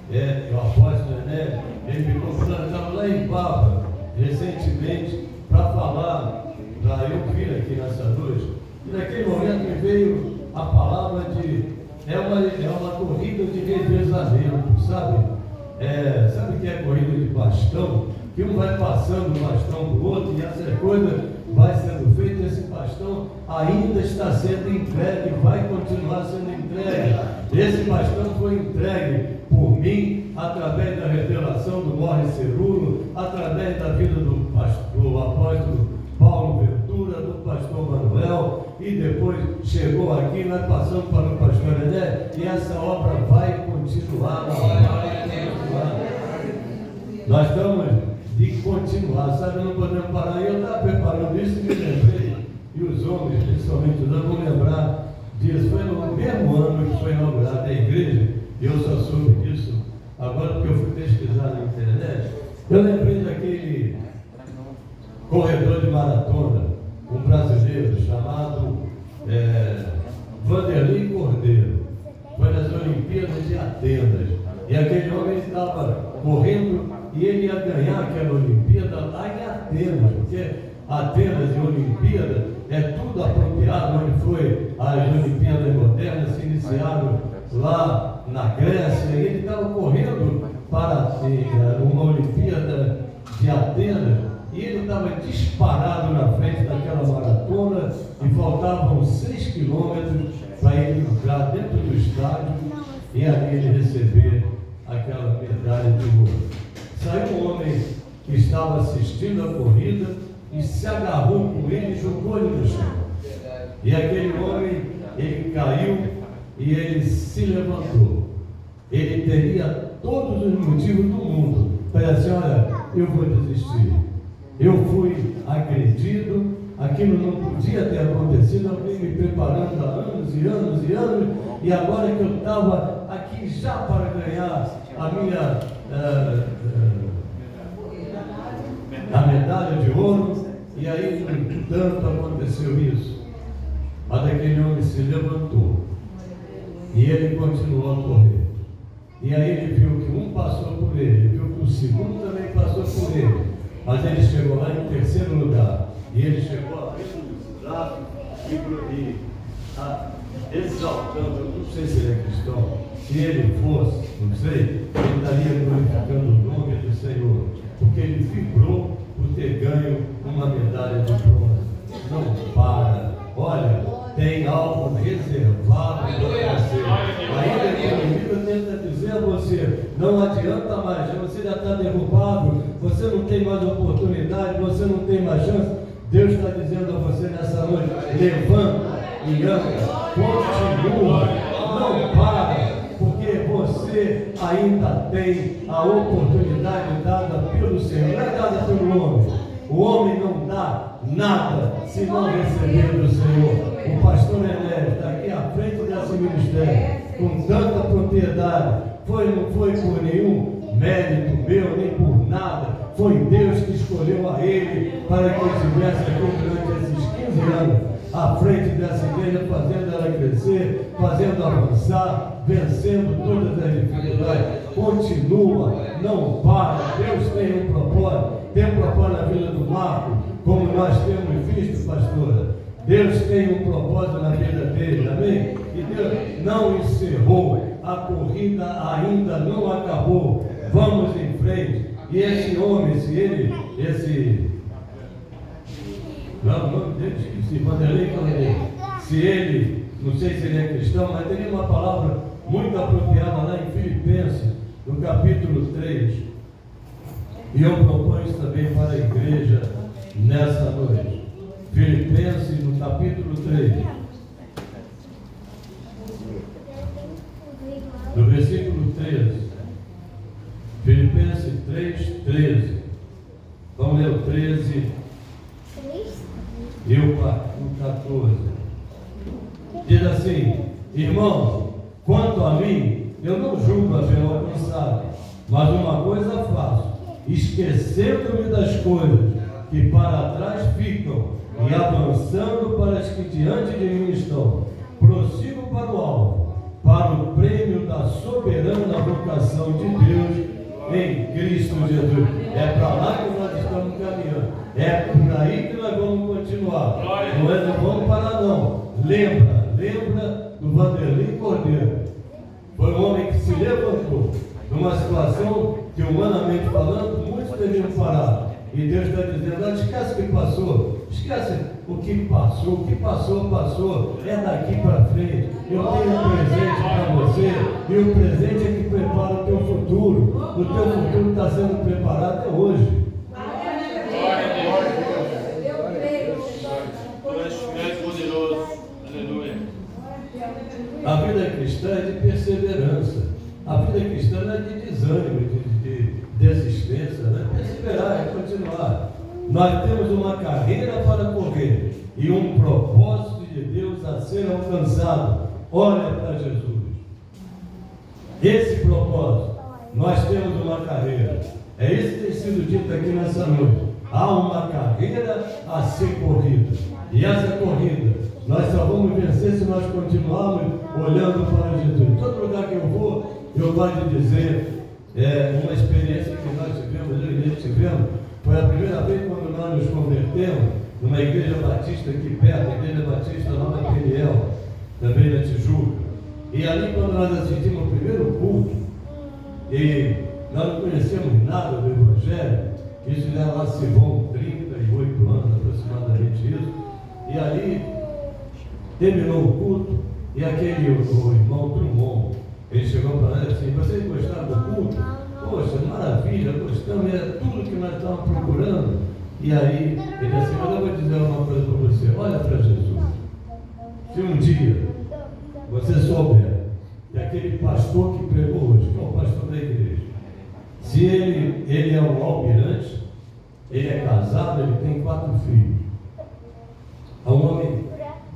o apóstolo Ené, ele me convidou, estava lá em Papa, recentemente, para falar, para eu vir aqui nessa noite, e naquele momento me veio a palavra de, é uma corrida de revezamento, sabe? Sabe o que é corrida de bastão? Que um vai passando o bastão para o outro e essa coisa vai sendo feita, esse bastão ainda está sendo entregue, vai continuar sendo entregue. Esse bastão foi entregue por mim, através da revelação do Morre Cerulo, através da vida do apóstolo Paulo Ventura, do pastor Manuel, e depois chegou aqui, nós passamos para o pastor Ené, e essa obra vai continuar. Nós estamos de continuar, sabe? Não podemos parar. Eu estava preparando isso e me lembrei, e os homens, principalmente os homens, vão lembrar disso. Foi no mesmo ano que foi inaugurada a igreja, e eu só soube disso agora porque eu fui pesquisar na internet. Eu lembrei daquele corredor de maratona, um brasileiro chamado Vanderlei Cordeiro. Foi nas Olimpíadas de Atenas. E aquele homem estava correndo e ele ia ganhar aquela Olimpíada lá em Atenas, porque Atenas e Olimpíada é tudo apropriado, onde foi as Olimpíadas modernas, se iniciaram lá na Grécia, e ele estava correndo para uma Olimpíada de Atenas, e ele estava disparado na frente daquela maratona, e faltavam 6 quilômetros para ele entrar dentro do estádio e ali ele receber aquela medalha de ouro. Saiu um homem que estava assistindo a corrida e se agarrou com ele e jogou ele no chão. E aquele homem, ele caiu e ele se levantou. Ele teria todos os motivos do mundo para dizer: olha, eu vou desistir. Eu fui agredido, aquilo não podia ter acontecido, eu venho me preparando há anos e anos e anos, e agora que eu estava aqui já para ganhar a minha a medalha de ouro, e aí, no entanto, aconteceu isso. Mas aquele homem se levantou e ele continuou a correr. E aí ele viu que um passou por ele, viu que o segundo também passou por ele, mas ele chegou lá em terceiro lugar. E ele chegou abrindo os braços e exaltando. Eu não sei se ele é cristão. Se ele fosse, não sei, ele estaria glorificando o nome do Senhor, porque ele vibrou por ter ganho uma medalha de bronze. Não para. Olha, tem algo reservado para você. Ainda que o inimigo tenta dizer a você: não adianta mais, você já está derrubado, você não tem tem mais oportunidade, você não tem mais chance. Deus está dizendo a você nessa noite: levanta e anda, continua, não para, porque você ainda tem a oportunidade dada pelo Senhor, não é dada pelo homem. O homem não dá nada se não receber do Senhor. O pastor Enéas está aqui à frente desse ministério, com tanta propriedade. Não foi por nenhum mérito meu, nem por nada. Foi Deus que escolheu a ele para que eu estivesse aqui durante esses 15 anos, à frente dessa igreja, fazendo ela crescer, fazendo avançar, vencendo todas as dificuldades. Continua, não para. Deus tem um propósito. Tem um propósito na vida do Marco, como nós temos visto, pastora. Deus tem um propósito na vida dele, amém? E Deus não encerrou, a corrida ainda não acabou. Vamos em frente. E esse homem, não, o nome dele, esqueci, Vanderlei Cordeiro. Se ele, não sei se ele é cristão, mas tem uma palavra muito apropriada lá em Filipenses, no capítulo 3. E eu proponho isso também para a igreja nessa noite. Filipenses, no capítulo 3, no versículo 13. Filipenses 3, 13. Vamos ler o 13 e o 14. Diz assim: irmãos, quanto a mim, eu não julgo haver alcançado, mas uma coisa faço, esquecendo-me das coisas que para trás ficam e avançando para as que diante de mim estão, prossigo para o alvo, para o prêmio da soberana vocação de Deus em Cristo Jesus. É para lá que nós estamos caminhando, é por aí que nós vamos continuar. Não vamos parar não. Lembra do Vanderlei Cordeiro. Foi um homem que se levantou numa situação que, humanamente falando, muitos teriam parado. E Deus está dizendo: não esquece o que passou, esquece o que passou, é daqui para frente. Eu tenho um presente para você, e o presente é que prepara o teu futuro. O teu futuro está sendo preparado até hoje. A vida cristã é de perseverança. A vida cristã não é de desânimo, de desistência, né? Perseverar, é continuar. Nós temos uma carreira para correr e um propósito de Deus a ser alcançado. Olha para Jesus. Esse propósito, nós temos uma carreira. É isso que tem sido dito aqui nessa noite. Há uma carreira a ser corrida. E essa corrida, nós só vamos vencer se nós continuarmos olhando para Jesus. Em todo lugar que eu vou, eu gosto de dizer, uma experiência que nós tivemos, foi a primeira vez quando nós nos convertemos numa igreja batista aqui perto, a igreja batista lá na Peniel, também na Tijuca. E ali, quando nós assistimos o primeiro culto, e nós não conhecemos nada do Evangelho, isso já lá se vão 38 anos, aproximadamente isso, e ali terminou o culto, e aquele o irmão Drummond, ele chegou para nós assim: vocês gostaram do culto? Poxa, maravilha, gostamos, era tudo que nós estávamos procurando. E aí, ele disse assim: mas eu vou dizer uma coisa para você, olha para Jesus. Se um dia você souber que aquele pastor que pregou hoje, que é o pastor da igreja, se ele é um almirante, ele é casado, ele tem 4 filhos. É um homem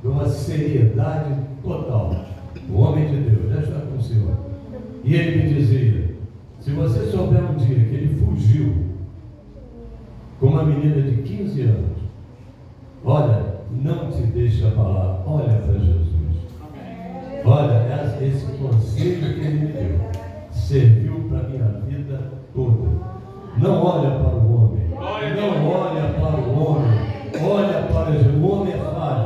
de uma seriedade total. O homem de Deus, já está com o Senhor. E ele me dizia: se você souber um dia que ele fugiu com uma menina de 15 anos, olha, não te deixe abalar, olha para Jesus. Olha, esse conselho que ele me deu serviu para a minha vida toda. Não olha para o homem, não olha para o homem, olha para Jesus. O homem é falho,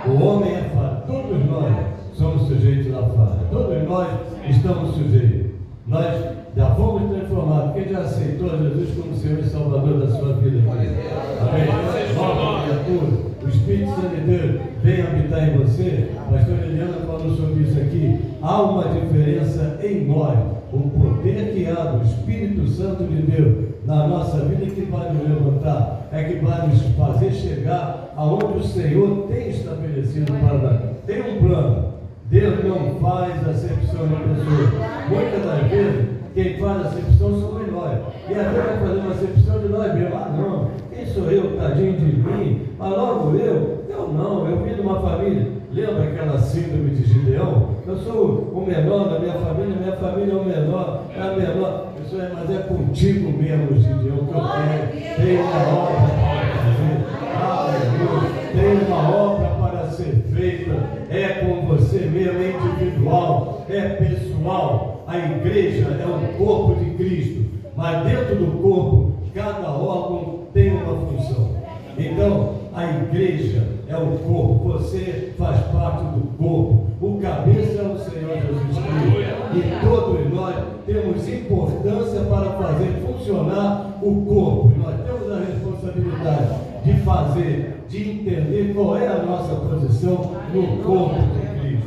o homem é falho. Todos nós somos sujeitos à falha, todos nós estamos sujeitos. Nós já fomos transformados. Quem já aceitou Jesus como Senhor e Salvador da sua vida? Amém? Nova criatura. O Espírito Santo de Deus vem habitar em você. A pastora Eliana falou sobre isso aqui. Há uma diferença enorme o poder que há do Espírito Santo de Deus na nossa vida que vai nos levantar, é que vai nos fazer chegar aonde o Senhor tem estabelecido para nós. Tem um plano. Deus não faz acepção de pessoas. Muitas das vezes, quem faz acepção somos nós. E a Deus vai fazer uma acepção de nós mesmos. Ah, não, quem sou eu, tadinho de mim? Mas logo eu não, eu vim de uma família. Lembra aquela síndrome de Gideão? Eu sou o menor da minha família é o menor, é a menor. Mas é contigo mesmo, Gideão, que eu tenho. Tem uma obra para fazer. Aleluia. Tem uma obra para ser feita. É com você mesmo, é individual, é pessoal. A igreja é o corpo de Cristo. Mas dentro do corpo, cada órgão tem uma função. Então, a igreja é o corpo, você faz parte do corpo, o cabeça é o Senhor Jesus Cristo, e todos nós temos importância para fazer funcionar o corpo, e nós temos a responsabilidade de fazer, de entender qual é a nossa posição no corpo de Cristo.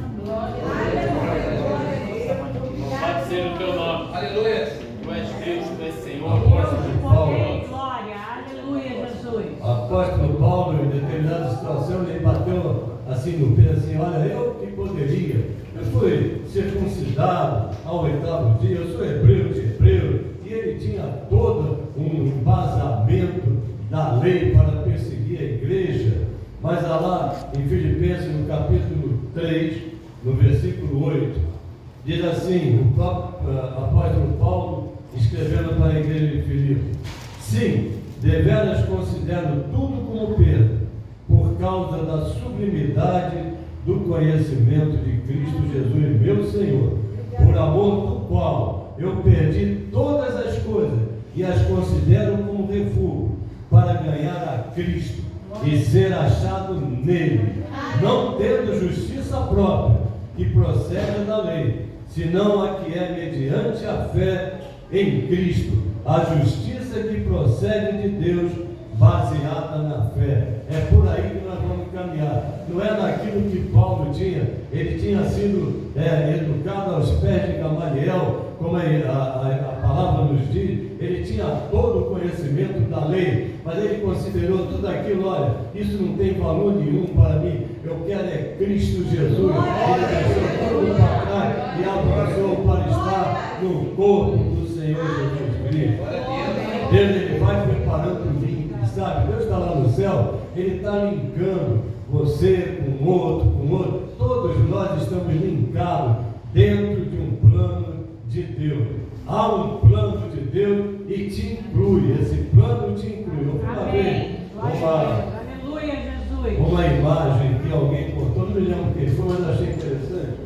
Pode ser o teu nome. Aleluia. Tu és Deus, tu és Senhor. Apóstolo Paulo, em determinada situação, ele bateu assim no pé, assim, olha, eu que poderia, eu fui circuncidado ao 8º dia, eu sou hebreu de hebreu, e ele tinha todo um embasamento da lei para perseguir a igreja, mas lá em Filipenses, no capítulo 3, no versículo 8, diz assim, o próprio apóstolo Paulo, escrevendo para a igreja de Filipe: sim, deveras considero tudo como perda, por causa da sublimidade do conhecimento de Cristo Jesus, meu Senhor, por amor do qual eu perdi todas as coisas e as considero como refúgio, para ganhar a Cristo e ser achado nele, não tendo justiça própria, que procede da lei, senão a que é mediante a fé em Cristo, a justiça que procede de Deus, baseada na fé. É por aí que nós vamos caminhar. Não é naquilo que Paulo tinha. Ele tinha sido educado aos pés de Gamaliel, como a palavra nos diz. Ele tinha todo o conhecimento da lei, mas ele considerou tudo aquilo: olha, isso não tem valor nenhum para mim. Eu quero é Cristo Jesus. Ele deixou tudo para trás e avançou para estar no corpo do Senhor Jesus Cristo. Deus, ele vai preparando o link, sabe? Deus está lá no céu, ele está linkando você com outro, todos nós estamos linkados dentro de um plano de Deus. Há um plano de Deus e te inclui, esse plano te inclui. Eu fui ver uma imagem que alguém contou, não me lembro quem foi, mas achei interessante.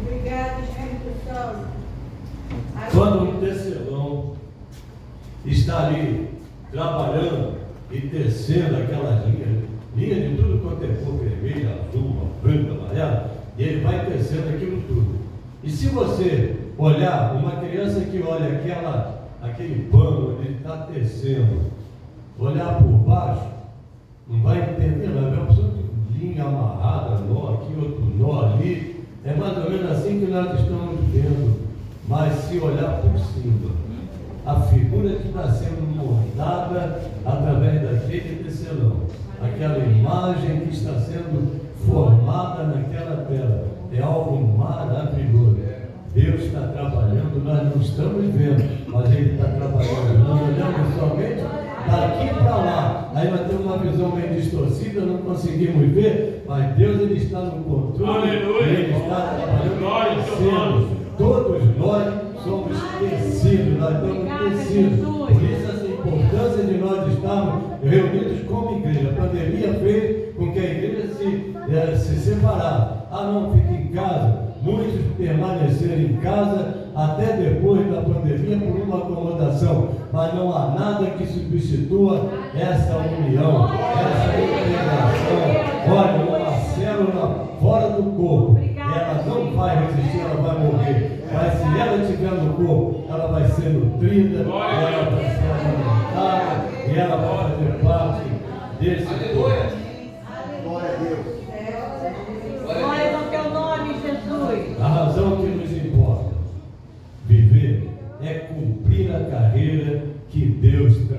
Obrigada, Espírito Santo. Quando um tecelão está ali trabalhando e tecendo aquelas linhas de tudo quanto é cor, vermelha, azul, branca, amarela, e ele vai tecendo aquilo tudo. E se você olhar, uma criança que olha aquele pano onde ele está tecendo, olhar por baixo, não vai entender, não vai ver de linha amarrada, nó aqui, outro nó ali. É mais ou menos assim que nós estamos vendo. Mas se olhar por cima, a figura que está sendo moldada através daquele tecelão, aquela imagem que está sendo formada naquela tela, é algo maravilhoso. Deus está trabalhando, nós não estamos vendo, mas Ele está trabalhando. Nós olhamos somente daqui para lá. Aí nós temos uma visão meio distorcida, não conseguimos ver, mas Deus, Ele está no controle. Aleluia. Ele está trabalhando, crescendo. Todos nós somos tecidos, nós estamos tecidos. Por isso essa importância de nós estarmos reunidos como igreja. A pandemia fez com que a igreja se separasse. Ah, não, fique em casa. Muitos permaneceram em casa até depois da pandemia por uma acomodação, mas não há nada que substitua essa união, essa integração. Olha, uma célula fora do corpo, ela não vai resistir, ela vai morrer. Mas se ela estiver no corpo, ela vai ser nutrida, ela vai ser alimentada e ela vai fazer parte desse corpo. Glória a Deus. Glória ao teu nome, Jesus. A razão que nos importa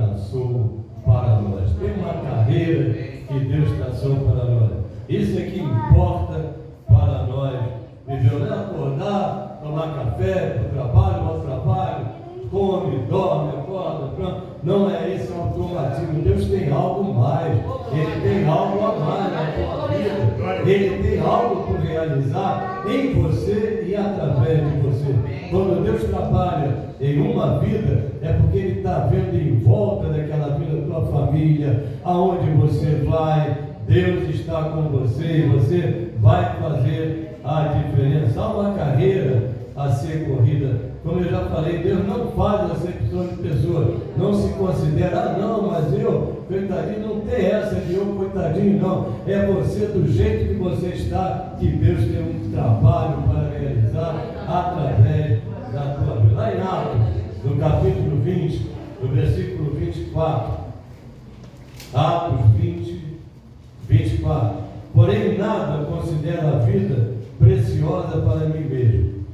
traçou para nós. Tem uma carreira que Deus traçou para nós. Isso é que importa para nós. Viver, não é acordar, tomar café, para o trabalho, ao trabalho, come, dorme, acorda, pronto. Não é esse automatismo. Deus tem algo mais. Ele tem algo a mais na tua vida. Ele tem algo por realizar em você e através de você. Quando Deus trabalha em uma vida, é porque Ele está vendo em volta daquela vida da tua família, aonde você vai, Deus está com você e você vai fazer a diferença. Há uma carreira a ser corrida. Como eu já falei, Deus não faz acepção de pessoas, não se considera, não, mas eu, coitadinho, não tem essa de eu, coitadinho, não. É você, do jeito que você está, que Deus tem um trabalho para realizar através da tua vida. Lá em Atos, no capítulo 20, no versículo 24, Atos 20, 24. Porém, nada considero a vida preciosa para mim mesmo,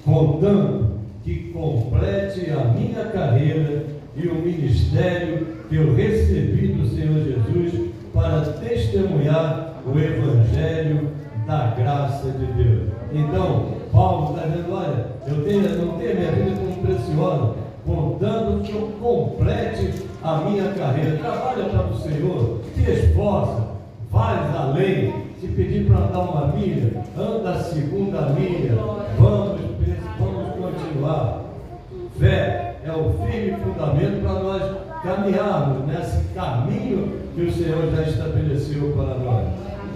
contanto que complete a minha carreira e o ministério que eu recebi do Senhor Jesus para testemunhar o Evangelho da graça de Deus. Então, Paulo está dizendo, olha, eu não tenho a minha vida como preciosa, contando que eu complete a minha carreira. Trabalha para o Senhor, se esforça, faz além. Se pedir para andar uma milha, anda a segunda milha. Vamos continuar. Fé é o firme fundamento para nós caminharmos nesse caminho que o Senhor já estabeleceu para nós.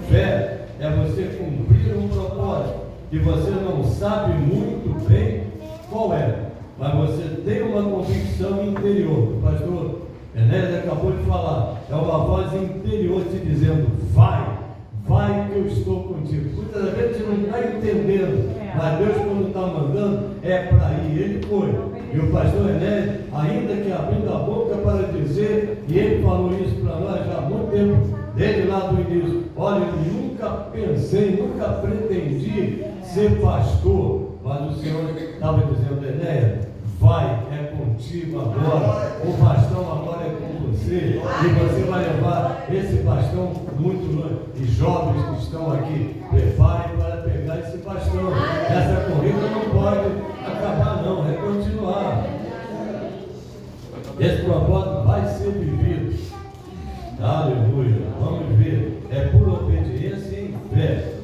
Fé é você cumprir um propósito que você não sabe muito bem qual é, mas você tem uma convicção interior. O pastor Enéas acabou de falar, é uma voz interior te dizendo, vai que eu estou contigo. Muitas vezes você não está entendendo, mas Deus, quando está mandando, é para ir. Ele foi. E o pastor Enéas, ainda que abrindo a boca para dizer, e ele falou isso para nós já há muito tempo, desde lá do início, olha, eu nunca pensei, nunca pretendi ser pastor, mas o Senhor estava dizendo, Enéas, vai, é contigo agora, o bastão agora é com você, e você vai levar esse bastão muito longe. E jovens que estão aqui, preparem para pegar esse bastão. Essa corrida não pode acabar não, é continuar. Esse propósito vai ser vivido. Aleluia, vamos ver, é por obediência e em fé.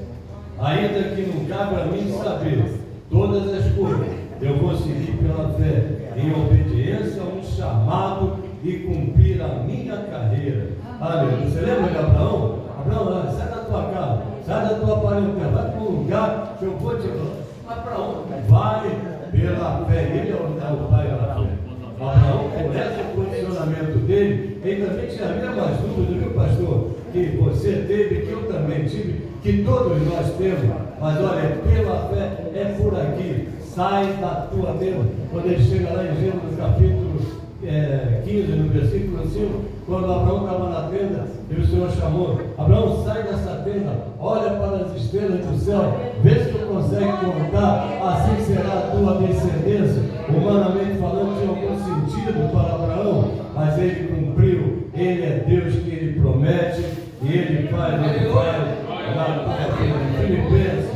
Ainda que não cabe a mim saber todas as coisas, eu consegui pela fé, em obediência a um chamado e cumprir a minha carreira. Aleluia. Você lembra de Abraão? Abraão, sai da tua casa, sai da tua parentela, vai para um lugar que eu vou te dar. Abraão, vai pela fé. Ele é o pai da fé. Abraão, com esse posicionamento dele, ele também tinha as mesmas dúvidas, viu, pastor? Que você teve, que eu também tive, que todos nós temos. Mas olha, pela fé é por aqui. Sai da tua tenda. Quando ele chega lá em Gênesis capítulo 15, no versículo 5, quando Abraão estava na tenda, e o Senhor chamou, Abraão, sai dessa tenda, olha para as estrelas do céu, vê se tu consegue contar, assim será a tua descendência. Humanamente falando, tinha algum sentido para Abraão, mas ele cumpriu. Ele é Deus que ele promete, e ele faz na tua vida. Filipenses,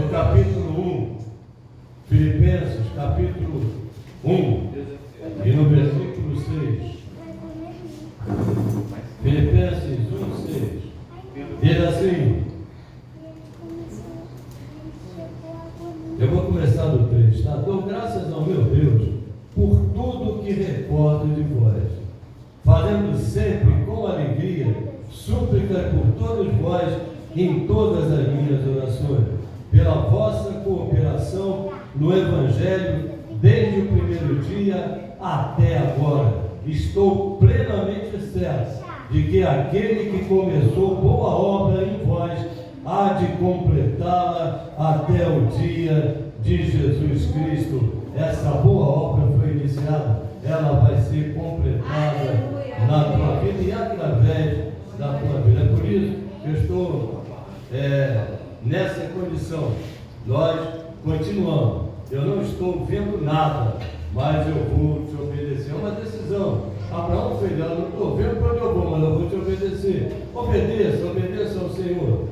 no capítulo 1, Filipenses, capítulo 1, e no versículo 6. Filipenses 1, 6. Diz assim. Eu vou começar do 3, tá? Dou graças ao meu Deus por tudo que recordo de vós, fazendo sempre com alegria súplicas por todos vós em todas as minhas orações, pela vossa cooperação no Evangelho, desde o primeiro dia até agora. Estou plenamente certo de que aquele que começou boa obra em vós há de completá-la até o dia de Jesus Cristo. Essa boa obra foi iniciada, ela vai ser completada na tua vida e através da tua vida. É por isso que eu estou nessa condição. Nós continuamos. Eu não estou vendo nada, mas eu vou te obedecer. É uma decisão. Abraão fez, ela não estou vendo para onde eu vou, mas eu vou te obedecer. Obedeça ao Senhor.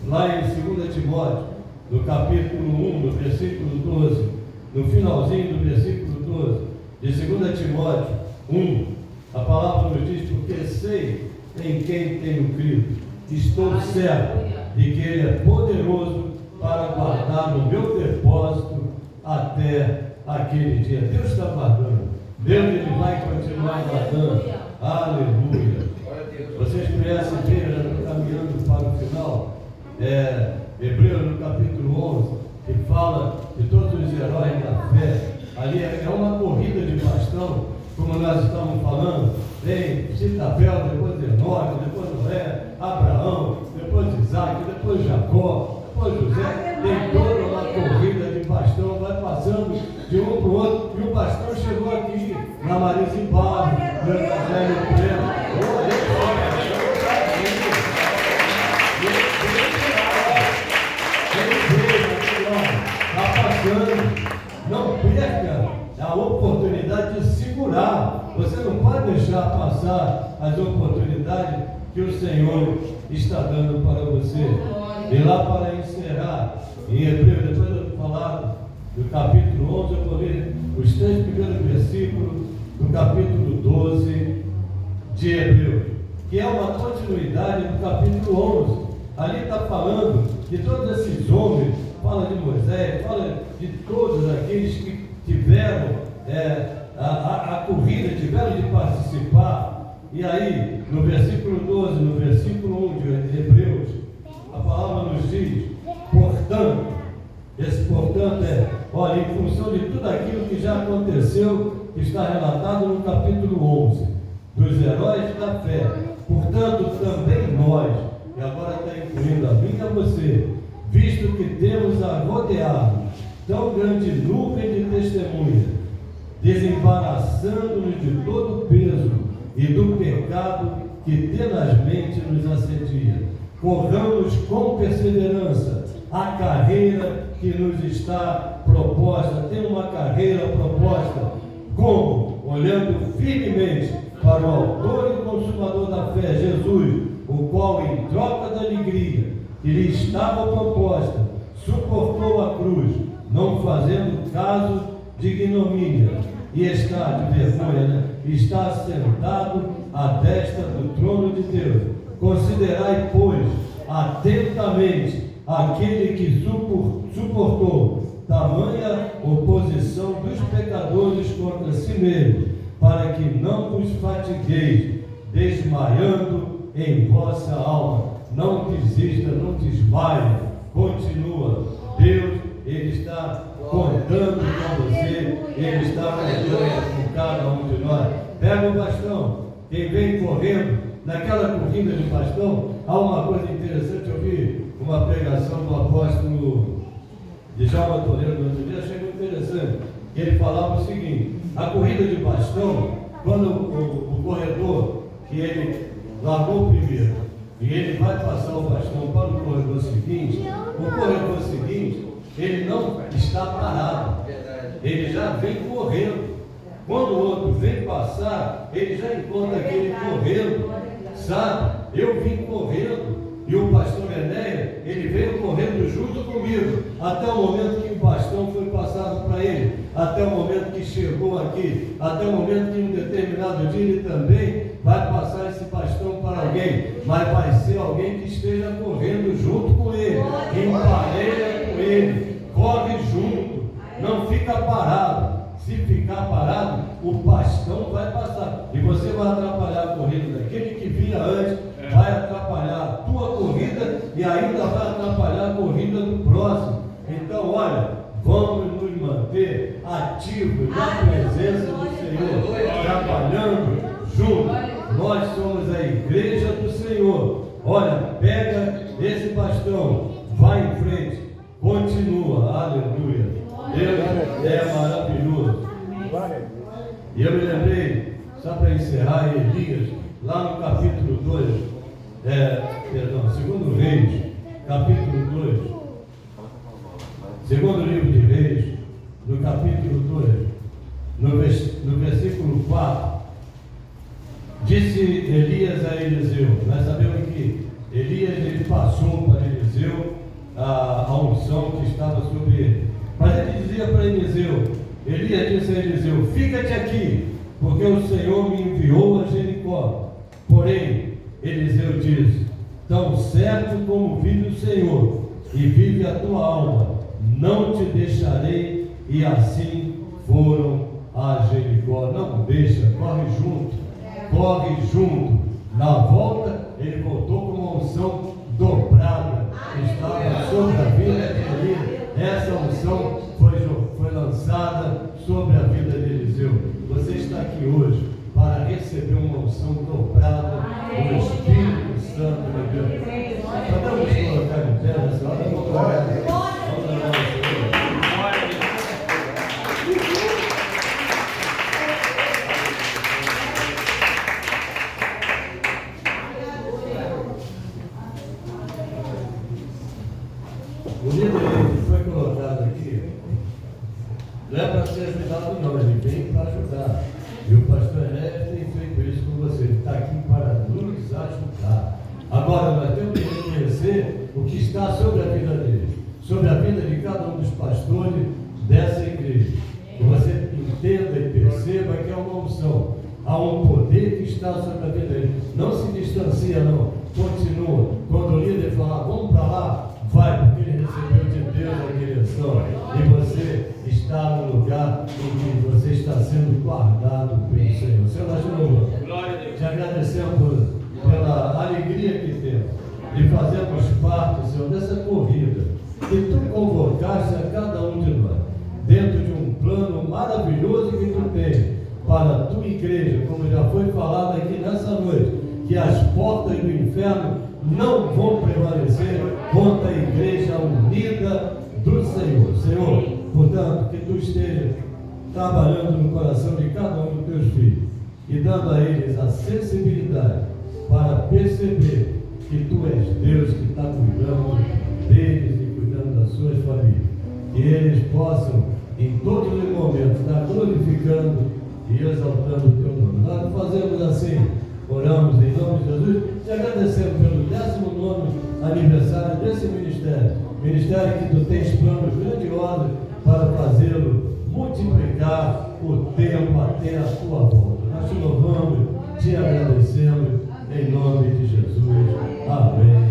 Lá em 2 Timóteo, no capítulo 1, no versículo 12, no finalzinho do versículo 12, de 2 Timóteo 1, a palavra nos diz: porque sei em quem tenho crido, estou certo de que Ele é poderoso para guardar o meu depósito até aquele dia. Deus está guardando. Deus, Ele vai continuar guardando. Aleluia. Vocês conhecem a Bíblia, caminhando para o final, Hebreus no capítulo 11, que fala de todos os heróis da fé. Ali é uma corrida de bastão, como nós estamos falando. Tem Citabel, depois Enoque, depois Noé, Abraão, depois Isaac, depois Jacó, depois José. Tem toda uma corrida de bastão, vai passando de um para o outro. E o bastão chegou aqui, na Marizimbá, no Evangelho Pleno. Está passando. Não perca a oportunidade de segurar. Você não pode deixar passar as oportunidades que o Senhor está dando para você. E lá, para encerrar, em Hebreus, depois de eu falar do capítulo 11, eu vou ler os 3 primeiros versículos do capítulo 12 de Hebreus, que é uma continuidade do capítulo 11. Ali está falando de todos esses homens, fala de Moisés, fala de todos aqueles que tiveram a corrida, tiveram de participar. E aí, no versículo 12, no versículo 1 de Hebreus, a palavra nos diz: portanto, esse portanto olha, em função de tudo aquilo que já aconteceu, que está relatado no capítulo 11, dos heróis da fé. Portanto, também nós, e agora está incluindo a mim e a você, visto que temos a rodear tão grande nuvem de testemunhas, desembaraçando-nos de todo o peso e do pecado que tenazmente nos assedia, corramos com perseverança a carreira que nos está proposta. Tem uma carreira proposta, como? Olhando firmemente para o autor e consumador da fé, Jesus, o qual, em troca da alegria que lhe estava proposta, suportou a cruz, não fazendo caso de ignomínia, e está de vergonha, né? Está sentado à destra do trono de Deus. Considerai, pois, atentamente aquele que suportou tamanha oposição dos pecadores contra si mesmo, para que não vos fatigueis, desmaiando em vossa alma. Não desista, não desmaie, continua. Deus, Ele está contando com você, Ele está contando com cada um de nós. Pega o bastão. Quem vem correndo naquela corrida de bastão, há uma coisa interessante. Eu vi uma pregação do apóstolo Djalma Toledo no outro dia, achei muito interessante. Ele falava o seguinte: a corrida de bastão, quando o corredor, que ele largou primeiro, e ele vai passar o bastão para o corredor seguinte, ele não está parado, ele já vem correndo. Quando o outro vem passar, ele já encontra aquele correndo, sabe? Eu vim correndo, e o pastor Enéas, ele veio correndo junto comigo, até o momento que o bastão foi passado para ele, até o momento que chegou aqui, até o momento que em um determinado dia ele também vai passar esse bastão para alguém, mas vai ser alguém que esteja correndo junto com ele, em parelha com ele, corre junto, não fica parado. Se ficar parado, o bastão vai passar, e você vai atrapalhar a corrida daquele que vinha antes, vai atrapalhar a tua corrida e ainda vai atrapalhar a corrida do próximo. Então, olha, vamos nos manter ativos na presença do Senhor, trabalhando juntos. Nós somos a igreja do Senhor. Olha, pega esse bastão, vai em frente, continua, aleluia. Deus é maravilhoso. E eu me lembrei, só para encerrar, Elias, lá no capítulo 2, segundo Reis, capítulo 2, segundo livro de Reis, no capítulo 2, no versículo 4, Disse Elias a Eliseu. Nós sabemos que Elias ele passou para Eliseu a unção que estava sobre ele. Mas ele dizia para Eliseu, Elias disse a Eliseu: fica-te aqui, porque o Senhor me enviou a Jericó. Porém, Eliseu disse: tão certo como vive o Senhor e vive a tua alma, não te deixarei. E assim foram a Jericó. Não deixa, corre junto, corre junto. Na volta, ele voltou com uma unção dobrada que estava sobre a vida de Elias. Essa unção foi lançada sobre a vida de Eliseu. Você está aqui hoje para receber uma unção dobrada do Espírito Santo de Deus. Podemos colocar em pé nessa hora? Glória a Deus. O líder que foi colocado aqui não é para ser ajudado, não, ele vem para ajudar. E o pastor Enéas tem feito isso com você, ele está aqui para nos ajudar. Agora, nós temos que reconhecer o que está sobre a vida dele, sobre a vida de cada um dos pastores dessa igreja. Que você entenda e perceba que é uma unção, há um poder que está sobre a vida dele. Não se distancia, não, continua. Quando o líder falar, vamos para lá, vai, porque ele recebeu de Deus a direção. E você está no lugar em que você está sendo guardado pelo Senhor. Senhor, nós te agradecemos pela alegria que temos de fazermos parte, Senhor, dessa corrida que tu convocaste a cada um de nós, dentro de um plano maravilhoso que tu tens para a tua igreja, como já foi falado aqui nessa noite, que as portas do inferno não vão prevalecer contra a igreja unida do Senhor. Senhor, portanto, que tu esteja trabalhando no coração de cada um dos teus filhos e dando a eles a sensibilidade para perceber que tu és Deus que está cuidando deles e cuidando das suas famílias. Que eles possam, em todos os momentos, estar glorificando e exaltando o teu nome. Nós fazemos assim. Oramos em nome de Jesus, te agradecemos pelo 19º aniversário desse ministério que tu tens planos grandiosos para fazê-lo multiplicar o tempo até a tua volta. Nós te louvamos, te agradecemos em nome de Jesus. Amém.